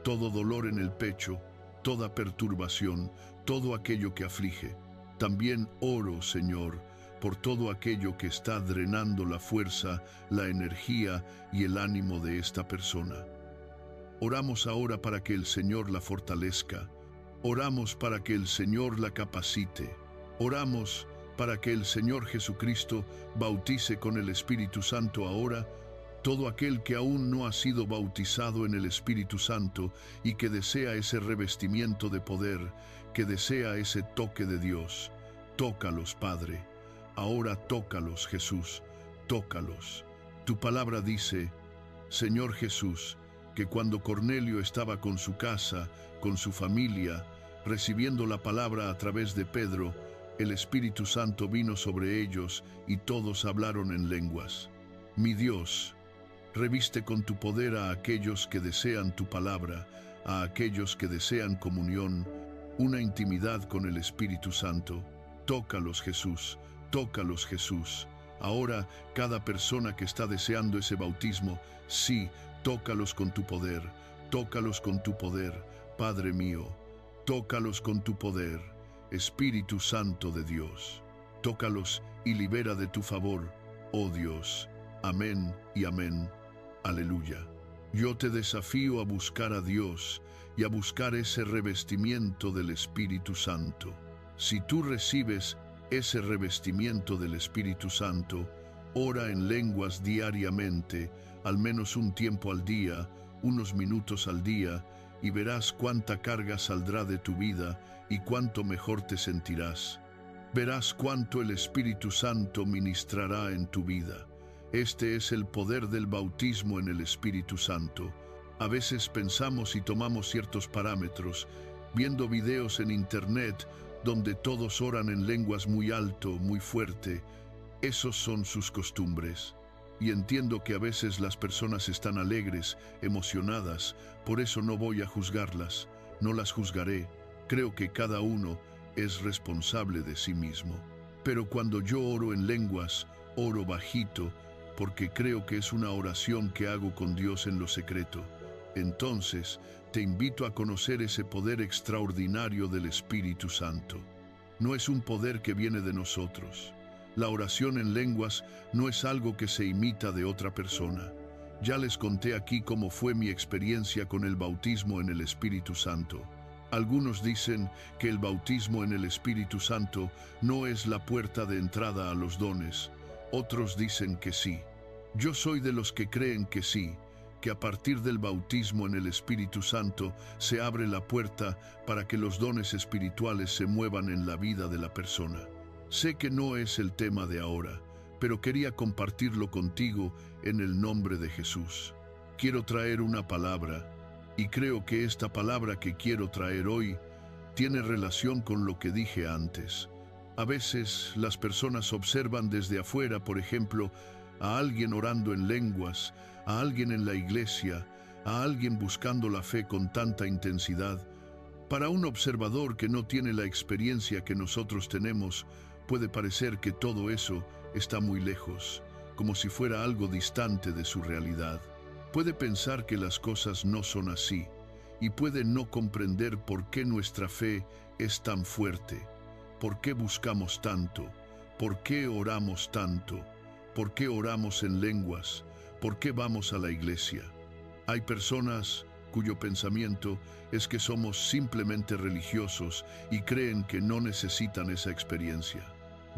todo dolor en el pecho, toda perturbación, todo aquello que aflige. También oro, Señor, por todo aquello que está drenando la fuerza, la energía y el ánimo de esta persona. Oramos ahora para que el Señor la fortalezca. Oramos para que el Señor la capacite. Oramos para que el Señor Jesucristo bautice con el Espíritu Santo ahora todo aquel que aún no ha sido bautizado en el Espíritu Santo y que desea ese revestimiento de poder, que desea ese toque de Dios. Tócalos, Padre. Ahora tócalos, Jesús. Tócalos. Tu palabra dice, Señor Jesús, que cuando Cornelio estaba con su casa, con su familia, recibiendo la palabra a través de Pedro, el Espíritu Santo vino sobre ellos y todos hablaron en lenguas. Mi Dios, reviste con tu poder a aquellos que desean tu palabra, a aquellos que desean comunión, una intimidad con el Espíritu Santo. Tócalos, Jesús, tócalos, Jesús. Ahora, cada persona que está deseando ese bautismo, sí, tócalos con tu poder, tócalos con tu poder, Padre mío, tócalos con tu poder, Espíritu Santo de Dios. Tócalos y libera de tu favor, oh Dios. Amén y amén. Aleluya. Yo te desafío a buscar a Dios y a buscar ese revestimiento del Espíritu Santo. Si tú recibes ese revestimiento del Espíritu Santo, ora en lenguas diariamente, al menos un tiempo al día, unos minutos al día, y verás cuánta carga saldrá de tu vida y cuánto mejor te sentirás. Verás cuánto el Espíritu Santo ministrará en tu vida. Este es el poder del bautismo en el Espíritu Santo. A veces pensamos y tomamos ciertos parámetros, viendo videos en internet donde todos oran en lenguas muy alto, muy fuerte. Esos son sus costumbres. Y entiendo que a veces las personas están alegres, emocionadas, por eso no voy a juzgarlas, no las juzgaré. Creo que cada uno es responsable de sí mismo. Pero cuando yo oro en lenguas, oro bajito, porque creo que es una oración que hago con Dios en lo secreto. Entonces, te invito a conocer ese poder extraordinario del Espíritu Santo. No es un poder que viene de nosotros. La oración en lenguas no es algo que se imita de otra persona. Ya les conté aquí cómo fue mi experiencia con el bautismo en el Espíritu Santo. Algunos dicen que el bautismo en el Espíritu Santo no es la puerta de entrada a los dones. Otros dicen que sí. Yo soy de los que creen que sí, que a partir del bautismo en el Espíritu Santo se abre la puerta para que los dones espirituales se muevan en la vida de la persona. Sé que no es el tema de ahora, pero quería compartirlo contigo en el nombre de Jesús. Quiero traer una palabra Y creo que esta palabra que quiero traer hoy tiene relación con lo que dije antes. A veces las personas observan desde afuera, por ejemplo, a alguien orando en lenguas, a alguien en la iglesia, a alguien buscando la fe con tanta intensidad. Para un observador que no tiene la experiencia que nosotros tenemos, puede parecer que todo eso está muy lejos, como si fuera algo distante de su realidad. Puede pensar que las cosas no son así, y puede no comprender por qué nuestra fe es tan fuerte, por qué buscamos tanto, por qué oramos tanto, por qué oramos en lenguas, por qué vamos a la iglesia. Hay personas cuyo pensamiento es que somos simplemente religiosos y creen que no necesitan esa experiencia.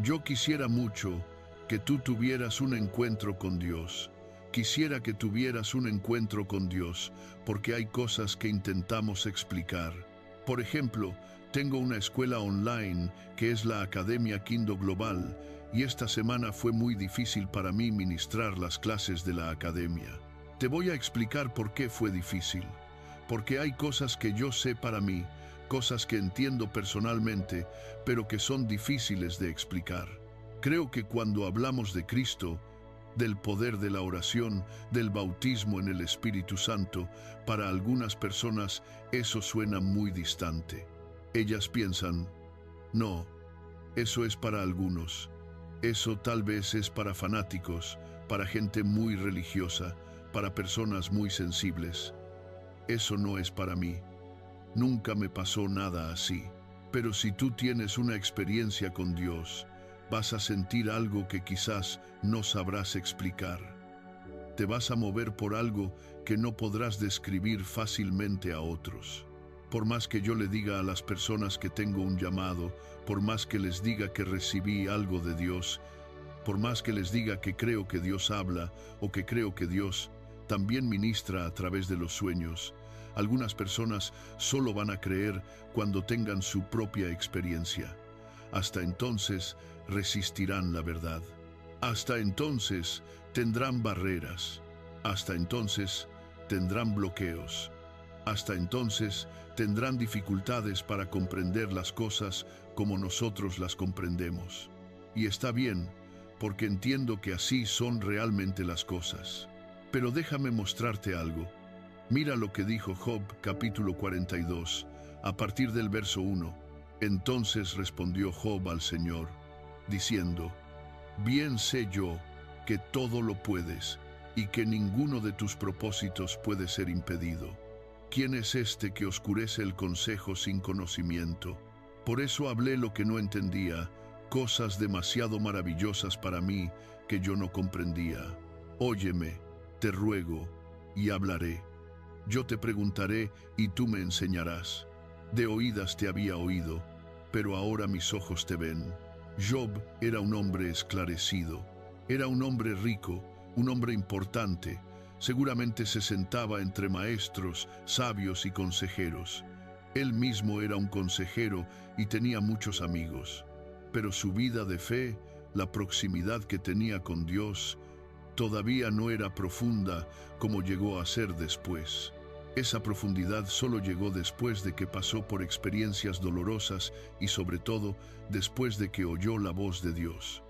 Yo quisiera mucho que tú tuvieras un encuentro con Dios. Quisiera que tuvieras un encuentro con Dios, porque hay cosas que intentamos explicar. Por ejemplo, tengo una escuela online que es la Academia Kindle Global, y esta semana fue muy difícil para mí ministrar las clases de la academia. Te voy a explicar por qué fue difícil. Porque hay cosas que yo sé para mí, cosas que entiendo personalmente, pero que son difíciles de explicar. Creo que cuando hablamos de Cristo, del poder de la oración, del bautismo en el Espíritu Santo, para algunas personas eso suena muy distante. Ellas piensan, no, eso es para algunos. Eso tal vez es para fanáticos, para gente muy religiosa, para personas muy sensibles. Eso no es para mí. Nunca me pasó nada así. Pero si tú tienes una experiencia con Dios, vas a sentir algo que quizás no sabrás explicar. Te vas a mover por algo que no podrás describir fácilmente a otros. Por más que yo le diga a las personas que tengo un llamado, por más que les diga que recibí algo de Dios, por más que les diga que creo que Dios habla o que creo que Dios también ministra a través de los sueños, algunas personas solo van a creer cuando tengan su propia experiencia. Hasta entonces resistirán la verdad. Hasta entonces tendrán barreras. Hasta entonces tendrán bloqueos. Hasta entonces tendrán dificultades para comprender las cosas como nosotros las comprendemos. Y está bien, porque entiendo que así son realmente las cosas. Pero déjame mostrarte algo. Mira lo que dijo Job, capítulo 42, a partir del verso 1. Entonces respondió Job al Señor, diciendo, bien sé yo que todo lo puedes, y que ninguno de tus propósitos puede ser impedido. ¿Quién es este que oscurece el consejo sin conocimiento? Por eso hablé lo que no entendía, cosas demasiado maravillosas para mí que yo no comprendía. Óyeme, te ruego, y hablaré. Yo te preguntaré y tú me enseñarás. De oídas te había oído, pero ahora mis ojos te ven. Job era un hombre esclarecido, era un hombre rico, un hombre importante. Seguramente se sentaba entre maestros, sabios y consejeros. Él mismo era un consejero y tenía muchos amigos. Pero su vida de fe, la proximidad que tenía con Dios, todavía no era profunda como llegó a ser después. Esa profundidad solo llegó después de que pasó por experiencias dolorosas y sobre todo después de que oyó la voz de Dios.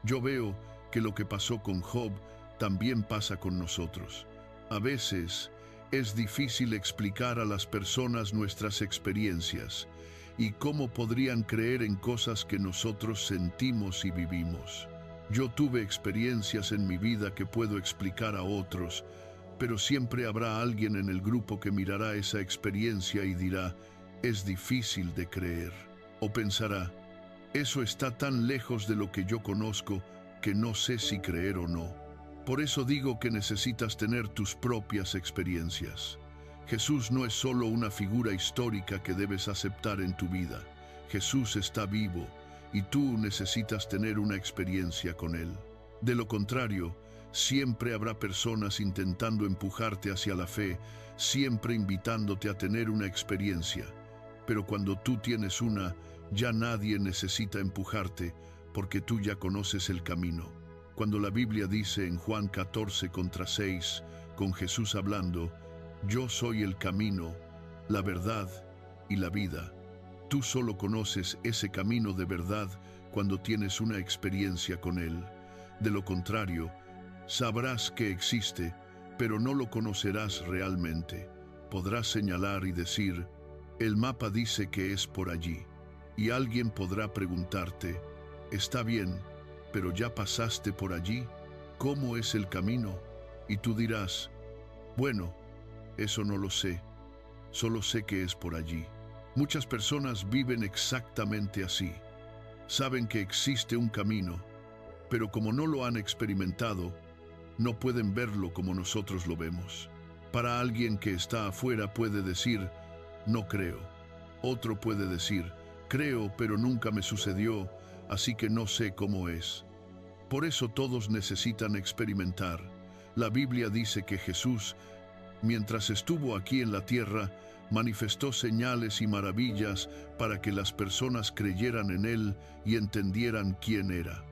Yo veo que lo que pasó con Job también pasa con nosotros. A veces es difícil explicar a las personas nuestras experiencias y cómo podrían creer en cosas que nosotros sentimos y vivimos. Yo tuve experiencias en mi vida que puedo explicar a otros, pero siempre habrá alguien en el grupo que mirará esa experiencia y dirá, es difícil de creer. O pensará, eso está tan lejos de lo que yo conozco que no sé si creer o no. Por eso digo que necesitas tener tus propias experiencias. Jesús no es solo una figura histórica que debes aceptar en tu vida. Jesús está vivo y tú necesitas tener una experiencia con Él. De lo contrario, siempre habrá personas intentando empujarte hacia la fe, siempre invitándote a tener una experiencia. Pero cuando tú tienes una, ya nadie necesita empujarte porque tú ya conoces el camino. Cuando la Biblia dice en Juan 14:6, con Jesús hablando, Yo soy el camino, la verdad y la vida. Tú solo conoces ese camino de verdad cuando tienes una experiencia con él. De lo contrario, sabrás que existe, pero no lo conocerás realmente. Podrás señalar y decir, el mapa dice que es por allí. Y alguien podrá preguntarte, está bien, pero ya pasaste por allí, ¿cómo es el camino? Y tú dirás, bueno, eso no lo sé, solo sé que es por allí. Muchas personas viven exactamente así. Saben que existe un camino, pero como no lo han experimentado, no pueden verlo como nosotros lo vemos. Para alguien que está afuera puede decir, no creo. Otro puede decir, creo, pero nunca me sucedió, así que no sé cómo es. Por eso todos necesitan experimentar. La Biblia dice que Jesús, mientras estuvo aquí en la tierra, manifestó señales y maravillas para que las personas creyeran en Él y entendieran quién era.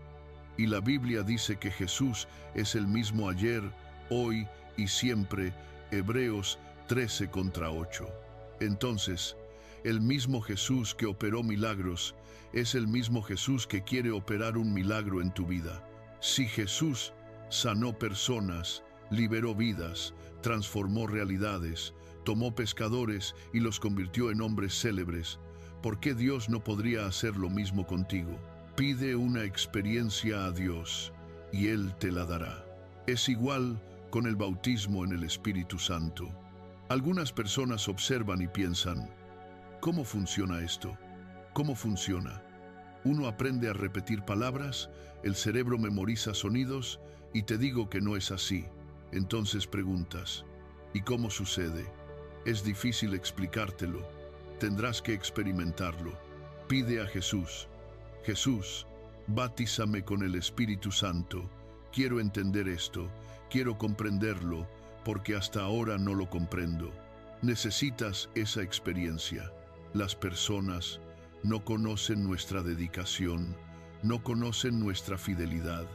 Y la Biblia dice que Jesús es el mismo ayer, hoy y siempre, Hebreos 13:8. Entonces, el mismo Jesús que operó milagros es el mismo Jesús que quiere operar un milagro en tu vida. Si Jesús sanó personas, liberó vidas, transformó realidades, tomó pescadores y los convirtió en hombres célebres, ¿por qué Dios no podría hacer lo mismo contigo? Pide una experiencia a Dios y Él te la dará. Es igual con el bautismo en el Espíritu Santo. Algunas personas observan y piensan, ¿cómo funciona esto? ¿Cómo funciona? Uno aprende a repetir palabras, el cerebro memoriza sonidos y te digo que no es así. Entonces preguntas, ¿y cómo sucede? Es difícil explicártelo. Tendrás que experimentarlo. Pide a Jesús. Jesús, bautízame con el Espíritu Santo. Quiero entender esto, quiero comprenderlo, porque hasta ahora no lo comprendo. Necesitas esa experiencia. Las personas no conocen nuestra dedicación, no conocen nuestra fidelidad.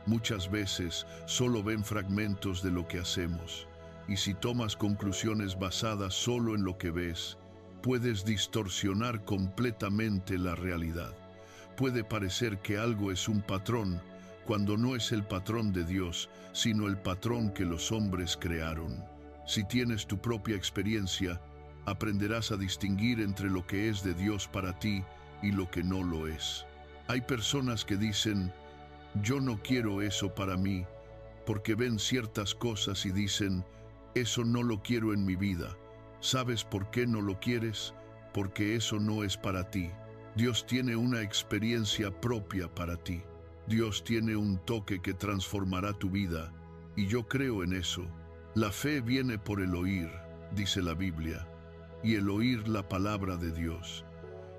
Muchas veces solo ven fragmentos de lo que hacemos. Y si tomas conclusiones basadas solo en lo que ves, puedes distorsionar completamente la realidad. Puede parecer que algo es un patrón, cuando no es el patrón de Dios, sino el patrón que los hombres crearon. Si tienes tu propia experiencia, aprenderás a distinguir entre lo que es de Dios para ti y lo que no lo es. Hay personas que dicen, yo no quiero eso para mí, porque ven ciertas cosas y dicen, eso no lo quiero en mi vida. ¿Sabes por qué no lo quieres? Porque eso no es para ti. Dios tiene una experiencia propia para ti. Dios tiene un toque que transformará tu vida, y yo creo en eso. La fe viene por el oír, dice la Biblia, y el oír la palabra de Dios.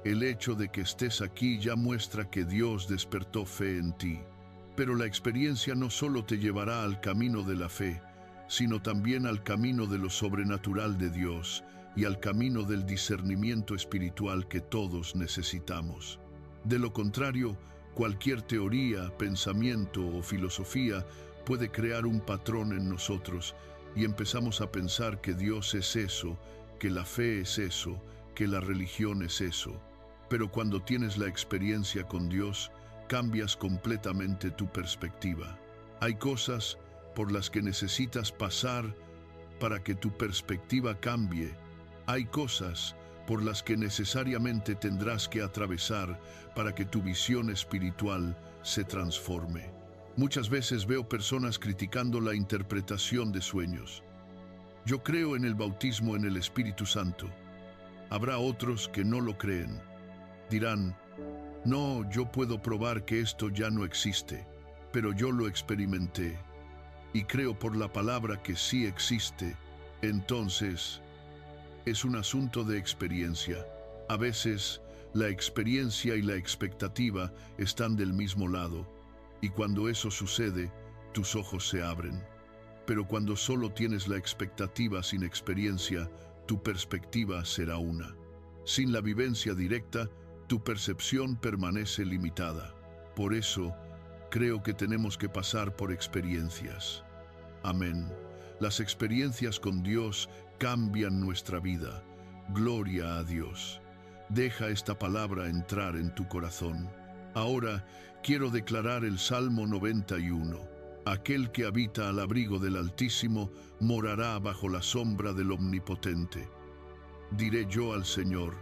El hecho de que estés aquí ya muestra que Dios despertó fe en ti. Pero la experiencia no solo te llevará al camino de la fe, sino también al camino de lo sobrenatural de Dios y al camino del discernimiento espiritual que todos necesitamos. De lo contrario, cualquier teoría, pensamiento o filosofía puede crear un patrón en nosotros y empezamos a pensar que Dios es eso, que la fe es eso, que la religión es eso. Pero cuando tienes la experiencia con Dios, cambias completamente tu perspectiva. Hay cosas por las que necesitas pasar para que tu perspectiva cambie. Hay cosas por las que necesariamente tendrás que atravesar para que tu visión espiritual se transforme. Muchas veces veo personas criticando la interpretación de sueños. Yo creo en el bautismo en el Espíritu Santo. Habrá otros que no lo creen. Dirán, no, yo puedo probar que esto ya no existe, pero yo lo experimenté y creo por la palabra que sí existe. Entonces, es un asunto de experiencia. A veces, la experiencia y la expectativa están del mismo lado, y cuando eso sucede, tus ojos se abren. Pero cuando solo tienes la expectativa sin experiencia, tu perspectiva será una. Sin la vivencia directa, tu percepción permanece limitada. Por eso, creo que tenemos que pasar por experiencias. Amén. Las experiencias con Dios cambian nuestra vida. Gloria a Dios. Deja esta palabra entrar en tu corazón. Ahora quiero declarar el Salmo 91. Aquel que habita al abrigo del Altísimo morará bajo la sombra del Omnipotente. Diré yo al Señor: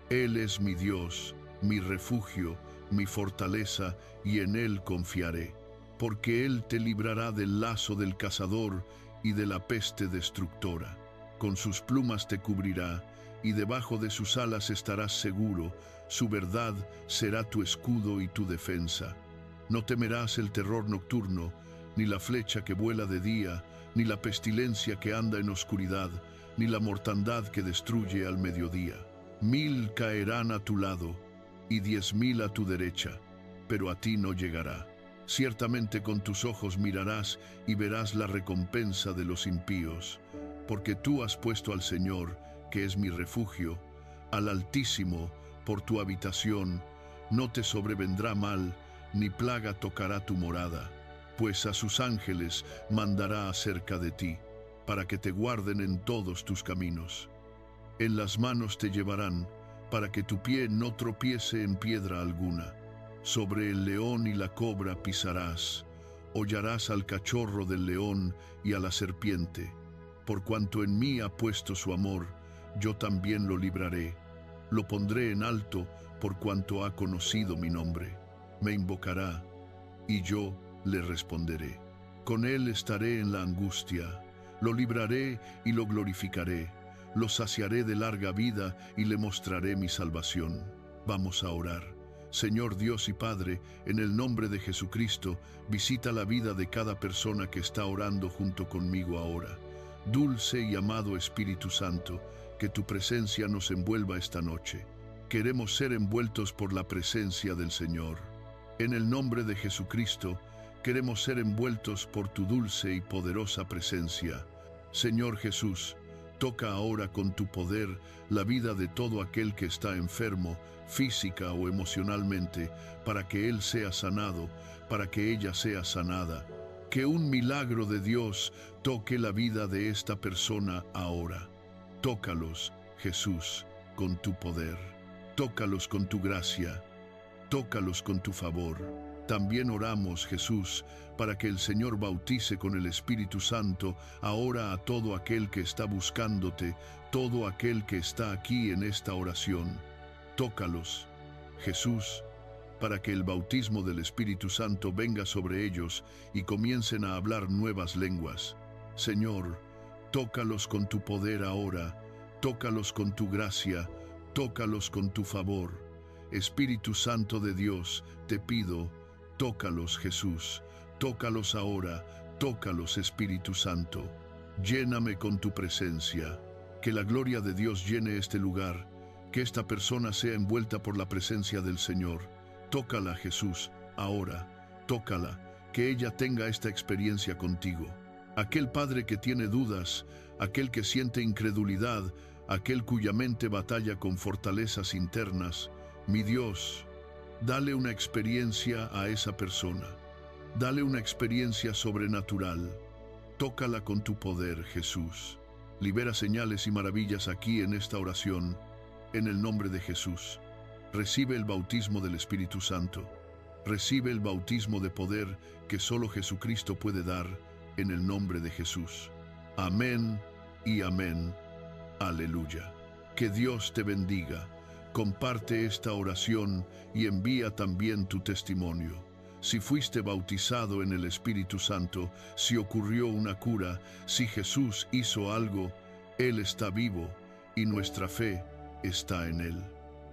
Él es mi Dios, mi refugio, mi fortaleza, y en Él confiaré. Porque Él te librará del lazo del cazador y de la peste destructora. Con sus plumas te cubrirá, y debajo de sus alas estarás seguro. Su verdad será tu escudo y tu defensa. No temerás el terror nocturno, ni la flecha que vuela de día, ni la pestilencia que anda en oscuridad, ni la mortandad que destruye al mediodía. 1000 caerán a tu lado, y 10.000 a tu derecha, pero a ti no llegará. Ciertamente con tus ojos mirarás y verás la recompensa de los impíos, porque tú has puesto al Señor, que es mi refugio, al Altísimo, por tu habitación. No te sobrevendrá mal, ni plaga tocará tu morada, pues a sus ángeles mandará acerca de ti, para que te guarden en todos tus caminos. En las manos te llevarán, para que tu pie no tropiece en piedra alguna. Sobre el león y la cobra pisarás, hollarás al cachorro del león y a la serpiente. Por cuanto en mí ha puesto su amor, yo también lo libraré. Lo pondré en alto por cuanto ha conocido mi nombre. Me invocará, y yo le responderé. Con él estaré en la angustia. Lo libraré y lo glorificaré. Lo saciaré de larga vida y le mostraré mi salvación. Vamos a orar. Señor Dios y Padre, en el nombre de Jesucristo, visita la vida de cada persona que está orando junto conmigo ahora. Dulce y amado Espíritu Santo, que tu presencia nos envuelva esta noche. Queremos ser envueltos por la presencia del Señor. En el nombre de Jesucristo, queremos ser envueltos por tu dulce y poderosa presencia. Señor Jesús, toca ahora con tu poder la vida de todo aquel que está enfermo, física o emocionalmente, para que él sea sanado, para que ella sea sanada. Que un milagro de Dios toque la vida de esta persona ahora. Tócalos, Jesús, con tu poder. Tócalos con tu gracia. Tócalos con tu favor. También oramos, Jesús, para que el Señor bautice con el Espíritu Santo ahora a todo aquel que está buscándote, todo aquel que está aquí en esta oración. Tócalos, Jesús, para que el bautismo del Espíritu Santo venga sobre ellos y comiencen a hablar nuevas lenguas. Señor, tócalos con tu poder ahora, tócalos con tu gracia, tócalos con tu favor. Espíritu Santo de Dios, te pido, tócalos, Jesús, tócalos ahora, tócalos, Espíritu Santo. Lléname con tu presencia, que la gloria de Dios llene este lugar, que esta persona sea envuelta por la presencia del Señor. Tócala, Jesús, ahora, tócala, que ella tenga esta experiencia contigo. Aquel padre que tiene dudas, aquel que siente incredulidad, aquel cuya mente batalla con fortalezas internas, mi Dios, dale una experiencia a esa persona. Dale una experiencia sobrenatural. Tócala con tu poder, Jesús. Libera señales y maravillas aquí en esta oración, en el nombre de Jesús. Recibe el bautismo del Espíritu Santo. Recibe el bautismo de poder que solo Jesucristo puede dar, en el nombre de Jesús. Amén y amén. Aleluya. Que Dios te bendiga. Comparte esta oración y envía también tu testimonio. Si fuiste bautizado en el Espíritu Santo, si ocurrió una cura, si Jesús hizo algo, Él está vivo y nuestra fe está en Él.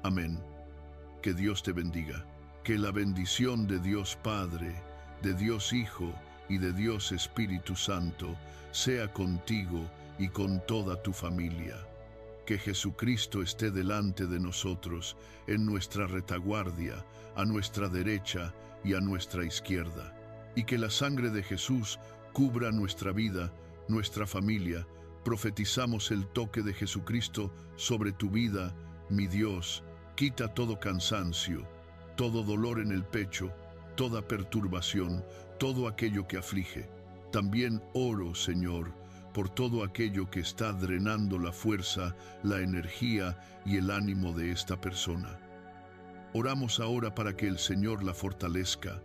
Amén. Que Dios te bendiga. Que la bendición de Dios Padre, de Dios Hijo y de Dios Espíritu Santo sea contigo y con toda tu familia. Que Jesucristo esté delante de nosotros, en nuestra retaguardia, a nuestra derecha y a nuestra izquierda. Y que la sangre de Jesús cubra nuestra vida, nuestra familia. Profetizamos el toque de Jesucristo sobre tu vida, mi Dios. Quita todo cansancio, todo dolor en el pecho, toda perturbación, todo aquello que aflige. También oro, Señor, por todo aquello que está drenando la fuerza, la energía y el ánimo de esta persona. Oramos ahora para que el Señor la fortalezca.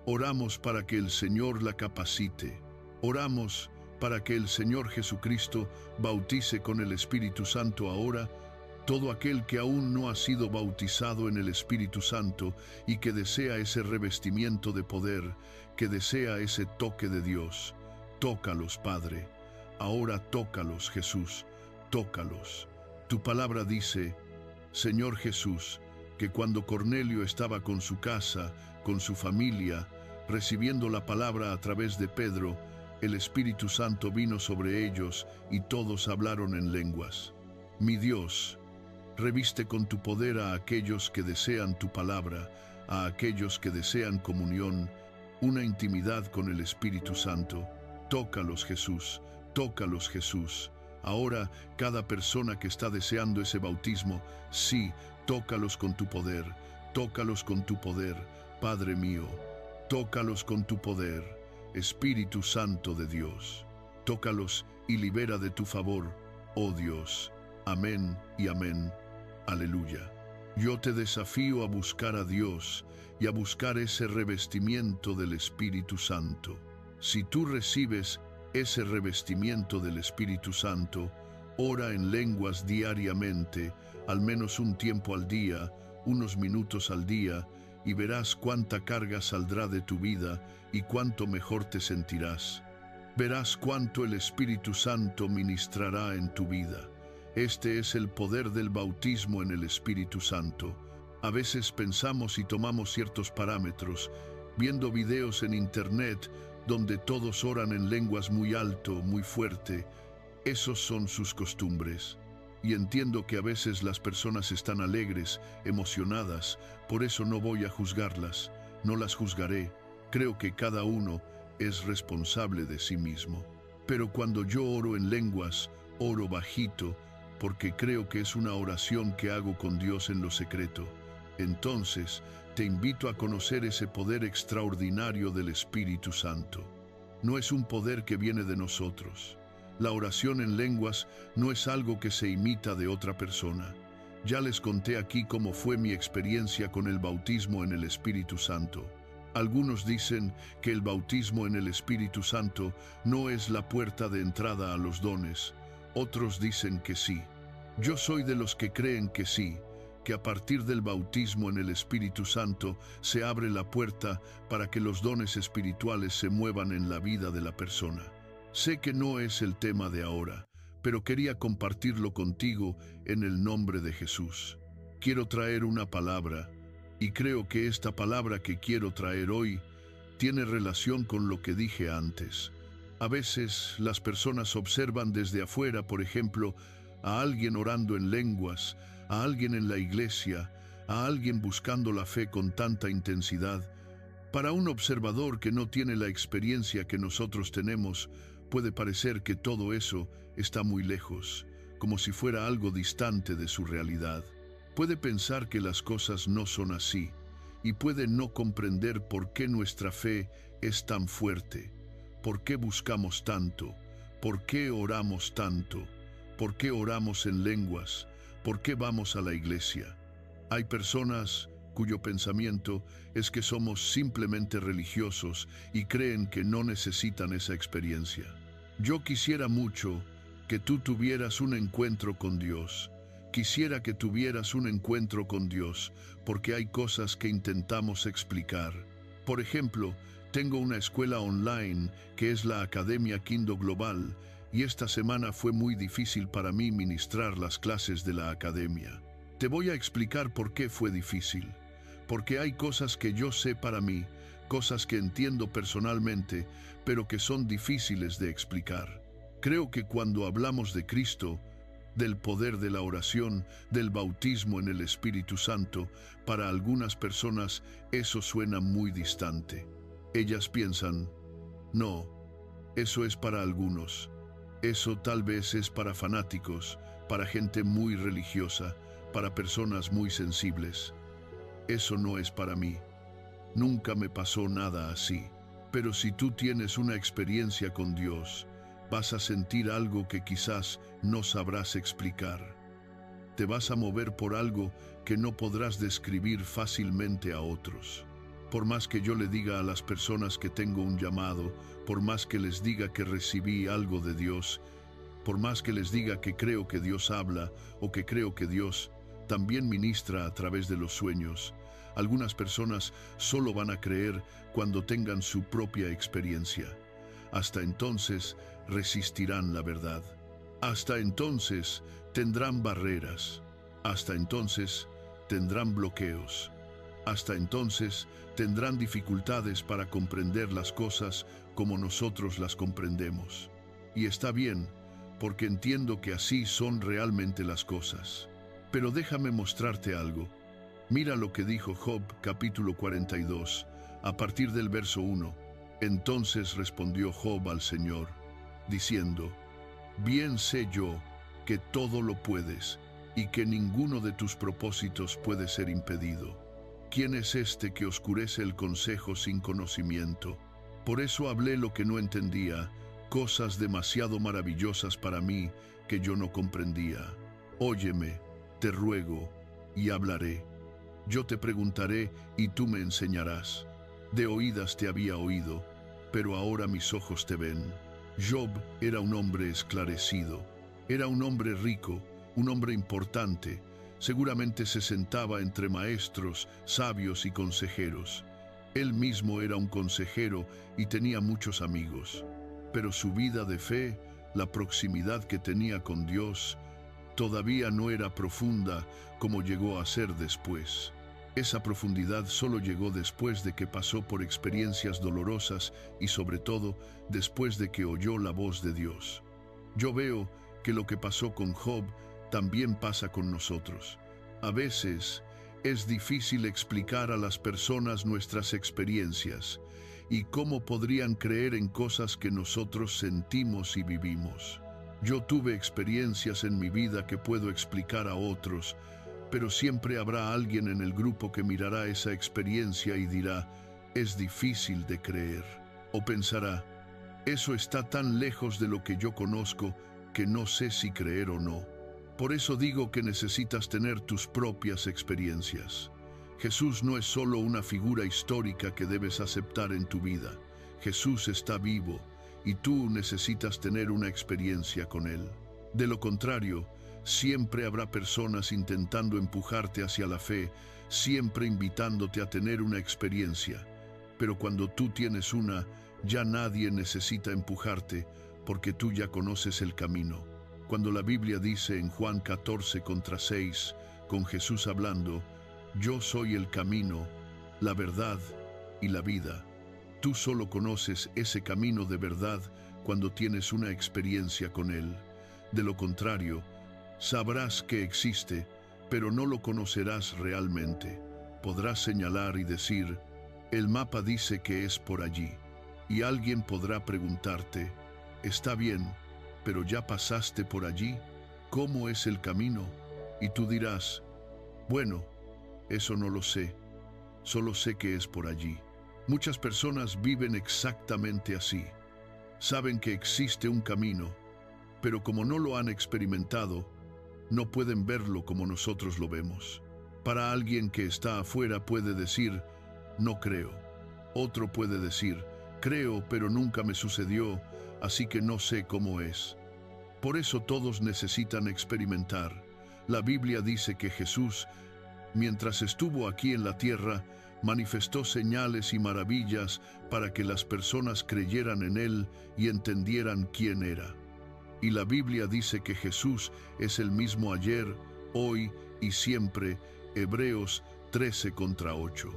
Oramos para que el Señor la capacite. Oramos para que el Señor Jesucristo bautice con el Espíritu Santo ahora todo aquel que aún no ha sido bautizado en el Espíritu Santo y que desea ese revestimiento de poder, que desea ese toque de Dios. Tócalos, Padre. Ahora tócalos, Jesús. Tócalos. Tu palabra dice, Señor Jesús, que cuando Cornelio estaba con su casa, con su familia, recibiendo la palabra a través de Pedro, el Espíritu Santo vino sobre ellos y todos hablaron en lenguas. Mi Dios, reviste con tu poder a aquellos que desean tu palabra, a aquellos que desean comunión, una intimidad con el Espíritu Santo. Tócalos, Jesús, tócalos, Jesús. Ahora, cada persona que está deseando ese bautismo, sí, tócalos con tu poder, tócalos con tu poder, Padre mío, tócalos con tu poder, Espíritu Santo de Dios. Tócalos y libera de tu favor, oh Dios. Amén y amén. Aleluya. Yo te desafío a buscar a Dios y a buscar ese revestimiento del Espíritu Santo. Si tú recibes ese revestimiento del Espíritu Santo, ora en lenguas diariamente, al menos un tiempo al día, unos minutos al día, y verás cuánta carga saldrá de tu vida y cuánto mejor te sentirás. Verás cuánto el Espíritu Santo ministrará en tu vida. Este es el poder del bautismo en el Espíritu Santo. A veces pensamos y tomamos ciertos parámetros, viendo videos en internet donde todos oran en lenguas muy alto, muy fuerte. Esos son sus costumbres. Y entiendo que a veces las personas están alegres, emocionadas, por eso no voy a juzgarlas, no las juzgaré. Creo que cada uno es responsable de sí mismo. Pero cuando yo oro en lenguas, oro bajito, porque creo que es una oración que hago con Dios en lo secreto. Entonces, te invito a conocer ese poder extraordinario del Espíritu Santo. No es un poder que viene de nosotros. La oración en lenguas no es algo que se imita de otra persona. Ya les conté aquí cómo fue mi experiencia con el bautismo en el Espíritu Santo. Algunos dicen que el bautismo en el Espíritu Santo no es la puerta de entrada a los dones. Otros dicen que sí. Yo soy de los que creen que sí, que a partir del bautismo en el Espíritu Santo se abre la puerta para que los dones espirituales se muevan en la vida de la persona. Sé que no es el tema de ahora, pero quería compartirlo contigo en el nombre de Jesús. Quiero traer una palabra, y creo que esta palabra que quiero traer hoy tiene relación con lo que dije antes. A veces las personas observan desde afuera, por ejemplo, a alguien orando en lenguas, a alguien en la iglesia, a alguien buscando la fe con tanta intensidad. Para un observador que no tiene la experiencia que nosotros tenemos, puede parecer que todo eso está muy lejos, como si fuera algo distante de su realidad. Puede pensar que las cosas no son así, y puede no comprender por qué nuestra fe es tan fuerte, por qué buscamos tanto, por qué oramos tanto, por qué oramos en lenguas, por qué vamos a la iglesia. Hay personas cuyo pensamiento es que somos simplemente religiosos y creen que no necesitan esa experiencia. Yo quisiera mucho que tú tuvieras un encuentro con Dios. Quisiera que tuvieras un encuentro con Dios, porque hay cosas que intentamos explicar. Por ejemplo, tengo una escuela online que es la Academia Kindle Global, y esta semana fue muy difícil para mí ministrar las clases de la academia. Te voy a explicar por qué fue difícil. Porque hay cosas que yo sé para mí, cosas que entiendo personalmente, pero que son difíciles de explicar. Creo que cuando hablamos de Cristo, del poder de la oración, del bautismo en el Espíritu Santo, para algunas personas eso suena muy distante. Ellas piensan, no, eso es para algunos. Eso tal vez es para fanáticos, para gente muy religiosa, para personas muy sensibles. Eso no es para mí. Nunca me pasó nada así. Pero si tú tienes una experiencia con Dios, Vas a sentir algo que quizás no sabrás explicar. Te vas a mover por algo que no podrás describir fácilmente a otros. Por más que yo le diga a las personas que tengo un llamado, por más que les diga que recibí algo de Dios, por más que les diga que creo que Dios habla o que creo que Dios también ministra a través de los sueños, algunas personas solo van a creer cuando tengan su propia experiencia. Hasta entonces resistirán la verdad. Hasta entonces tendrán barreras. Hasta entonces tendrán bloqueos. Hasta entonces tendrán dificultades para comprender las cosas como nosotros las comprendemos. Y está bien, porque entiendo que así son realmente las cosas. Pero déjame mostrarte algo. Mira lo que dijo Job, capítulo 42, a partir del verso 1. Entonces respondió Job al Señor, diciendo: Bien sé yo que todo lo puedes, y que ninguno de tus propósitos puede ser impedido. ¿Quién es este que oscurece el consejo sin conocimiento? Por eso hablé lo que no entendía, cosas demasiado maravillosas para mí que yo no comprendía. Óyeme, te ruego, y hablaré. Yo te preguntaré, y tú me enseñarás. De oídas te había oído, pero ahora mis ojos te ven. Job era un hombre esclarecido. Era un hombre rico, un hombre importante. Seguramente se sentaba entre maestros, sabios y consejeros. Él mismo era un consejero y tenía muchos amigos. Pero su vida de fe, la proximidad que tenía con Dios, todavía no era profunda como llegó a ser después. Esa profundidad solo llegó después de que pasó por experiencias dolorosas y sobre todo después de que oyó la voz de Dios. Yo veo que lo que pasó con Job también pasa con nosotros. A veces es difícil explicar a las personas nuestras experiencias y cómo podrían creer en cosas que nosotros sentimos y vivimos. Yo tuve experiencias en mi vida que puedo explicar a otros, pero siempre habrá alguien en el grupo que mirará esa experiencia y dirá: es difícil de creer. O pensará: eso está tan lejos de lo que yo conozco que no sé si creer o no. Por eso digo que necesitas tener tus propias experiencias. Jesús no es solo una figura histórica que debes aceptar en tu vida. Jesús está vivo y tú necesitas tener una experiencia con Él. De lo contrario, siempre habrá personas intentando empujarte hacia la fe, siempre invitándote a tener una experiencia. Pero cuando tú tienes una, ya nadie necesita empujarte porque tú ya conoces el camino. Cuando la Biblia dice en Juan 14:6, con Jesús hablando: yo soy el camino, la verdad y la vida. Tú solo conoces ese camino de verdad cuando tienes una experiencia con Él. De lo contrario, sabrás que existe, pero no lo conocerás realmente. Podrás señalar y decir: el mapa dice que es por allí. Y alguien podrá preguntarte: está bien, pero ya pasaste por allí, ¿cómo es el camino? Y tú dirás: bueno, eso no lo sé, solo sé que es por allí. Muchas personas viven exactamente así. Saben que existe un camino, pero como no lo han experimentado, no pueden verlo como nosotros lo vemos. Para alguien que está afuera puede decir: no creo. Otro puede decir: creo, pero nunca me sucedió, así que no sé cómo es. Por eso todos necesitan experimentar. La Biblia dice que Jesús, mientras estuvo aquí en la tierra, manifestó señales y maravillas para que las personas creyeran en Él y entendieran quién era. Y la Biblia dice que Jesús es el mismo ayer, hoy y siempre. Hebreos 13:8.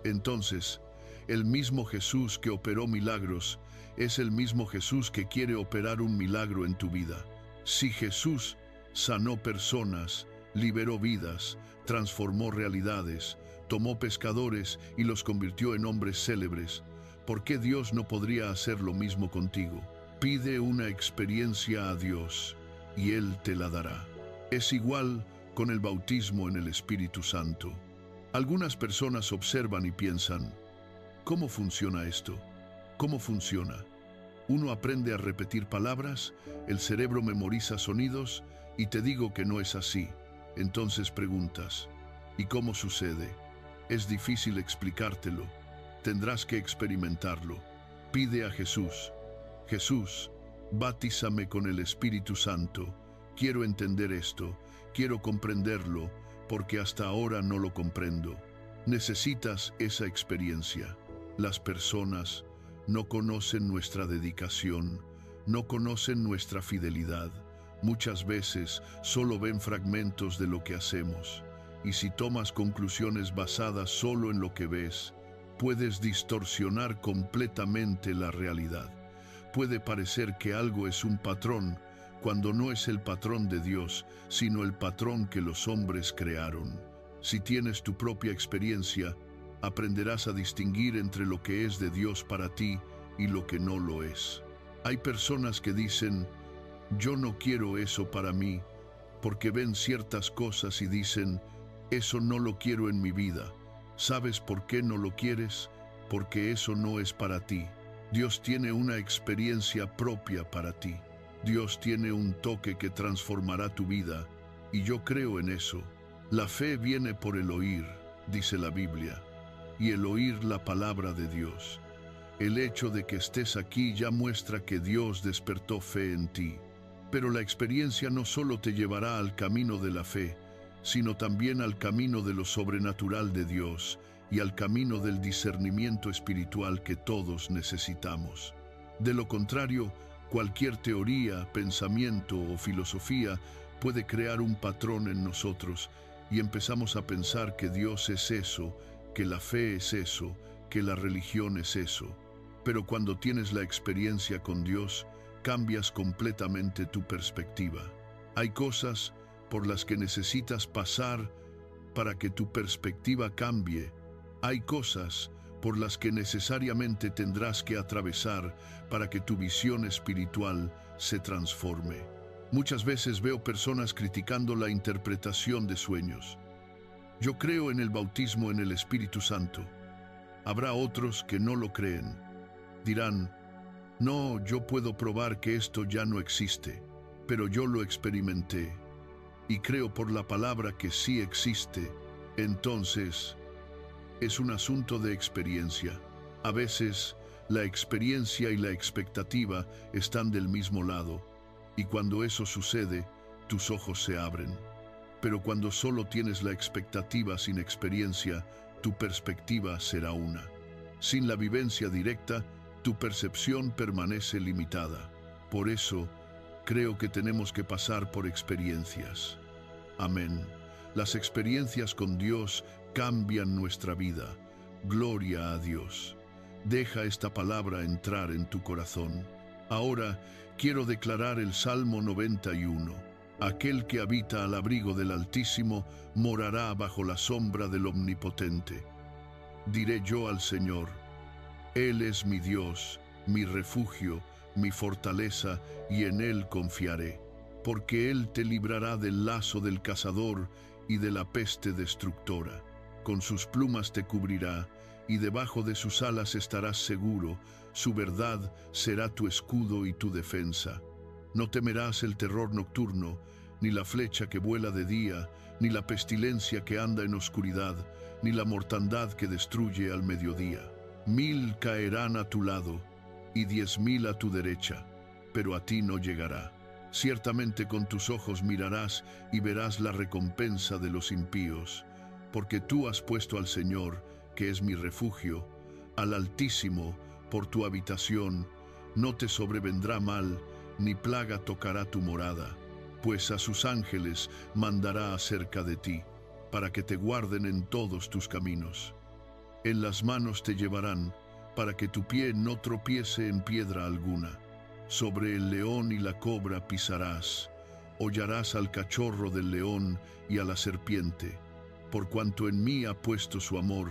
Entonces, el mismo Jesús que operó milagros es el mismo Jesús que quiere operar un milagro en tu vida. Si Jesús sanó personas, liberó vidas, transformó realidades, tomó pescadores y los convirtió en hombres célebres, ¿por qué Dios no podría hacer lo mismo contigo? Pide una experiencia a Dios y Él te la dará. Es igual con el bautismo en el Espíritu Santo. Algunas personas observan y piensan: ¿cómo funciona esto? ¿Cómo funciona? Uno aprende a repetir palabras, el cerebro memoriza sonidos y te digo que no es así. Entonces preguntas, ¿y cómo sucede? Es difícil explicártelo. Tendrás que experimentarlo. Pide a Jesús. Jesús, bautízame con el Espíritu Santo. Quiero entender esto, quiero comprenderlo, porque hasta ahora no lo comprendo. Necesitas esa experiencia. Las personas no conocen nuestra dedicación, no conocen nuestra fidelidad. Muchas veces solo ven fragmentos de lo que hacemos. Y si tomas conclusiones basadas solo en lo que ves, puedes distorsionar completamente la realidad. Puede parecer que algo es un patrón, cuando no es el patrón de Dios, sino el patrón que los hombres crearon. Si tienes tu propia experiencia, aprenderás a distinguir entre lo que es de Dios para ti y lo que no lo es. Hay personas que dicen, yo no quiero eso para mí, porque ven ciertas cosas y dicen, eso no lo quiero en mi vida. ¿Sabes por qué no lo quieres? Porque eso no es para ti. Dios tiene una experiencia propia para ti. Dios tiene un toque que transformará tu vida, y yo creo en eso. La fe viene por el oír, dice la Biblia, y el oír la palabra de Dios. El hecho de que estés aquí ya muestra que Dios despertó fe en ti. Pero la experiencia no solo te llevará al camino de la fe, sino también al camino de lo sobrenatural de Dios y al camino del discernimiento espiritual que todos necesitamos. De lo contrario, cualquier teoría, pensamiento o filosofía puede crear un patrón en nosotros y empezamos a pensar que Dios es eso, que la fe es eso, que la religión es eso. Pero cuando tienes la experiencia con Dios, cambias completamente tu perspectiva. Hay cosas por las que necesitas pasar para que tu perspectiva cambie. Hay cosas por las que necesariamente tendrás que atravesar para que tu visión espiritual se transforme. Muchas veces veo personas criticando la interpretación de sueños. Yo creo en el bautismo en el Espíritu Santo. Habrá otros que no lo creen. Dirán, no, yo puedo probar que esto ya no existe, pero yo lo experimenté y creo por la palabra que sí existe. Entonces, es un asunto de experiencia. A veces, la experiencia y la expectativa están del mismo lado, y cuando eso sucede, tus ojos se abren. Pero cuando solo tienes la expectativa sin experiencia, tu perspectiva será una. Sin la vivencia directa, tu percepción permanece limitada. Por eso, creo que tenemos que pasar por experiencias. Amén. Las experiencias con Dios cambian nuestra vida. Gloria a Dios. Deja esta palabra entrar en tu corazón. Ahora quiero declarar el Salmo 91. Aquel que habita al abrigo del Altísimo morará bajo la sombra del Omnipotente. Diré yo al Señor, Él es mi Dios, mi refugio, mi fortaleza, y en Él confiaré. Porque Él te librará del lazo del cazador y de la peste destructora. Con sus plumas te cubrirá, y debajo de sus alas estarás seguro. Su verdad será tu escudo y tu defensa. No temerás el terror nocturno, ni la flecha que vuela de día, ni la pestilencia que anda en oscuridad, ni la mortandad que destruye al mediodía. 1000 caerán a tu lado, y 10.000 a tu derecha, pero a ti no llegará. Ciertamente con tus ojos mirarás y verás la recompensa de los impíos, porque tú has puesto al Señor, que es mi refugio, al Altísimo, por tu habitación. No te sobrevendrá mal, ni plaga tocará tu morada, pues a sus ángeles mandará acerca de ti, para que te guarden en todos tus caminos. En las manos te llevarán, para que tu pie no tropiece en piedra alguna. Sobre el león y la cobra pisarás, hollarás al cachorro del león y a la serpiente. Por cuanto en mí ha puesto su amor,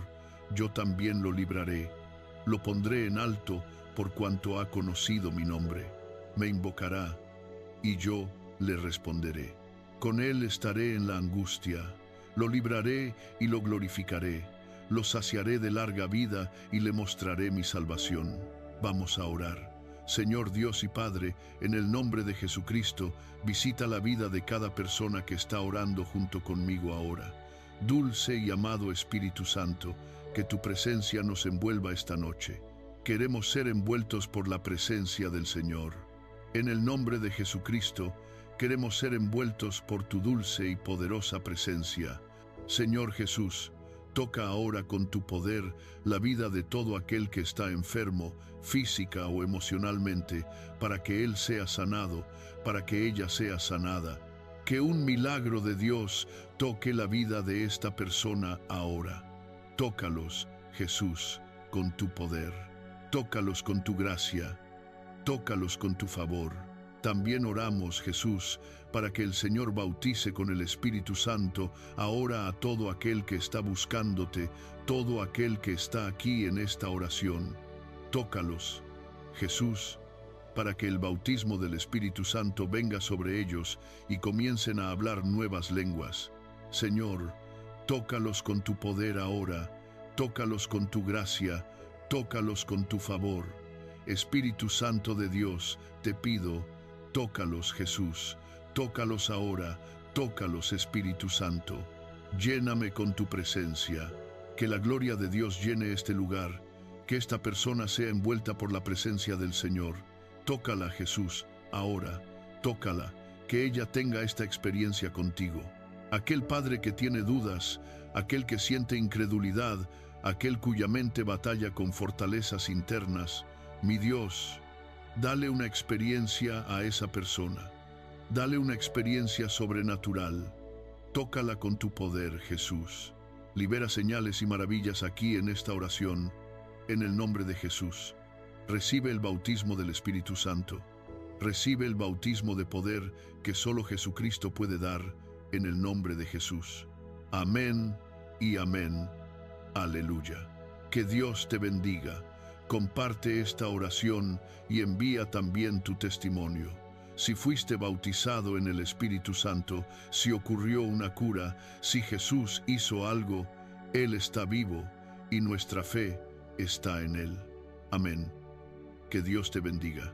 yo también lo libraré. Lo pondré en alto, por cuanto ha conocido mi nombre. Me invocará, y yo le responderé. Con él estaré en la angustia. Lo libraré y lo glorificaré. Lo saciaré de larga vida y le mostraré mi salvación. Vamos a orar. Señor Dios y Padre, en el nombre de Jesucristo, visita la vida de cada persona que está orando junto conmigo ahora. Dulce y amado Espíritu Santo, que tu presencia nos envuelva esta noche. Queremos ser envueltos por la presencia del Señor. En el nombre de Jesucristo, queremos ser envueltos por tu dulce y poderosa presencia. Señor Jesús, toca ahora con tu poder la vida de todo aquel que está enfermo, física o emocionalmente, para que él sea sanado, para que ella sea sanada. Que un milagro de Dios toque la vida de esta persona ahora. Tócalos, Jesús, con tu poder. Tócalos con tu gracia. Tócalos con tu favor. También oramos, Jesús, para que el Señor bautice con el Espíritu Santo ahora a todo aquel que está buscándote, todo aquel que está aquí en esta oración. Tócalos, Jesús, para que el bautismo del Espíritu Santo venga sobre ellos y comiencen a hablar nuevas lenguas. Señor, tócalos con tu poder ahora, tócalos con tu gracia, tócalos con tu favor. Espíritu Santo de Dios, te pido, tócalos, Jesús, tócalos ahora, tócalos, Espíritu Santo. Lléname con tu presencia, que la gloria de Dios llene este lugar, que esta persona sea envuelta por la presencia del Señor. Tócala, Jesús, ahora, tócala, que ella tenga esta experiencia contigo. Aquel padre que tiene dudas, aquel que siente incredulidad, aquel cuya mente batalla con fortalezas internas, mi Dios, dale una experiencia a esa persona. Dale una experiencia sobrenatural. Tócala con tu poder, Jesús. Libera señales y maravillas aquí en esta oración, en el nombre de Jesús. Recibe el bautismo del Espíritu Santo. Recibe el bautismo de poder que solo Jesucristo puede dar, en el nombre de Jesús. Amén y amén. Aleluya. Que Dios te bendiga. Comparte esta oración y envía también tu testimonio. Si fuiste bautizado en el Espíritu Santo, si ocurrió una cura, si Jesús hizo algo, Él está vivo y nuestra fe está en Él. Amén. Que Dios te bendiga.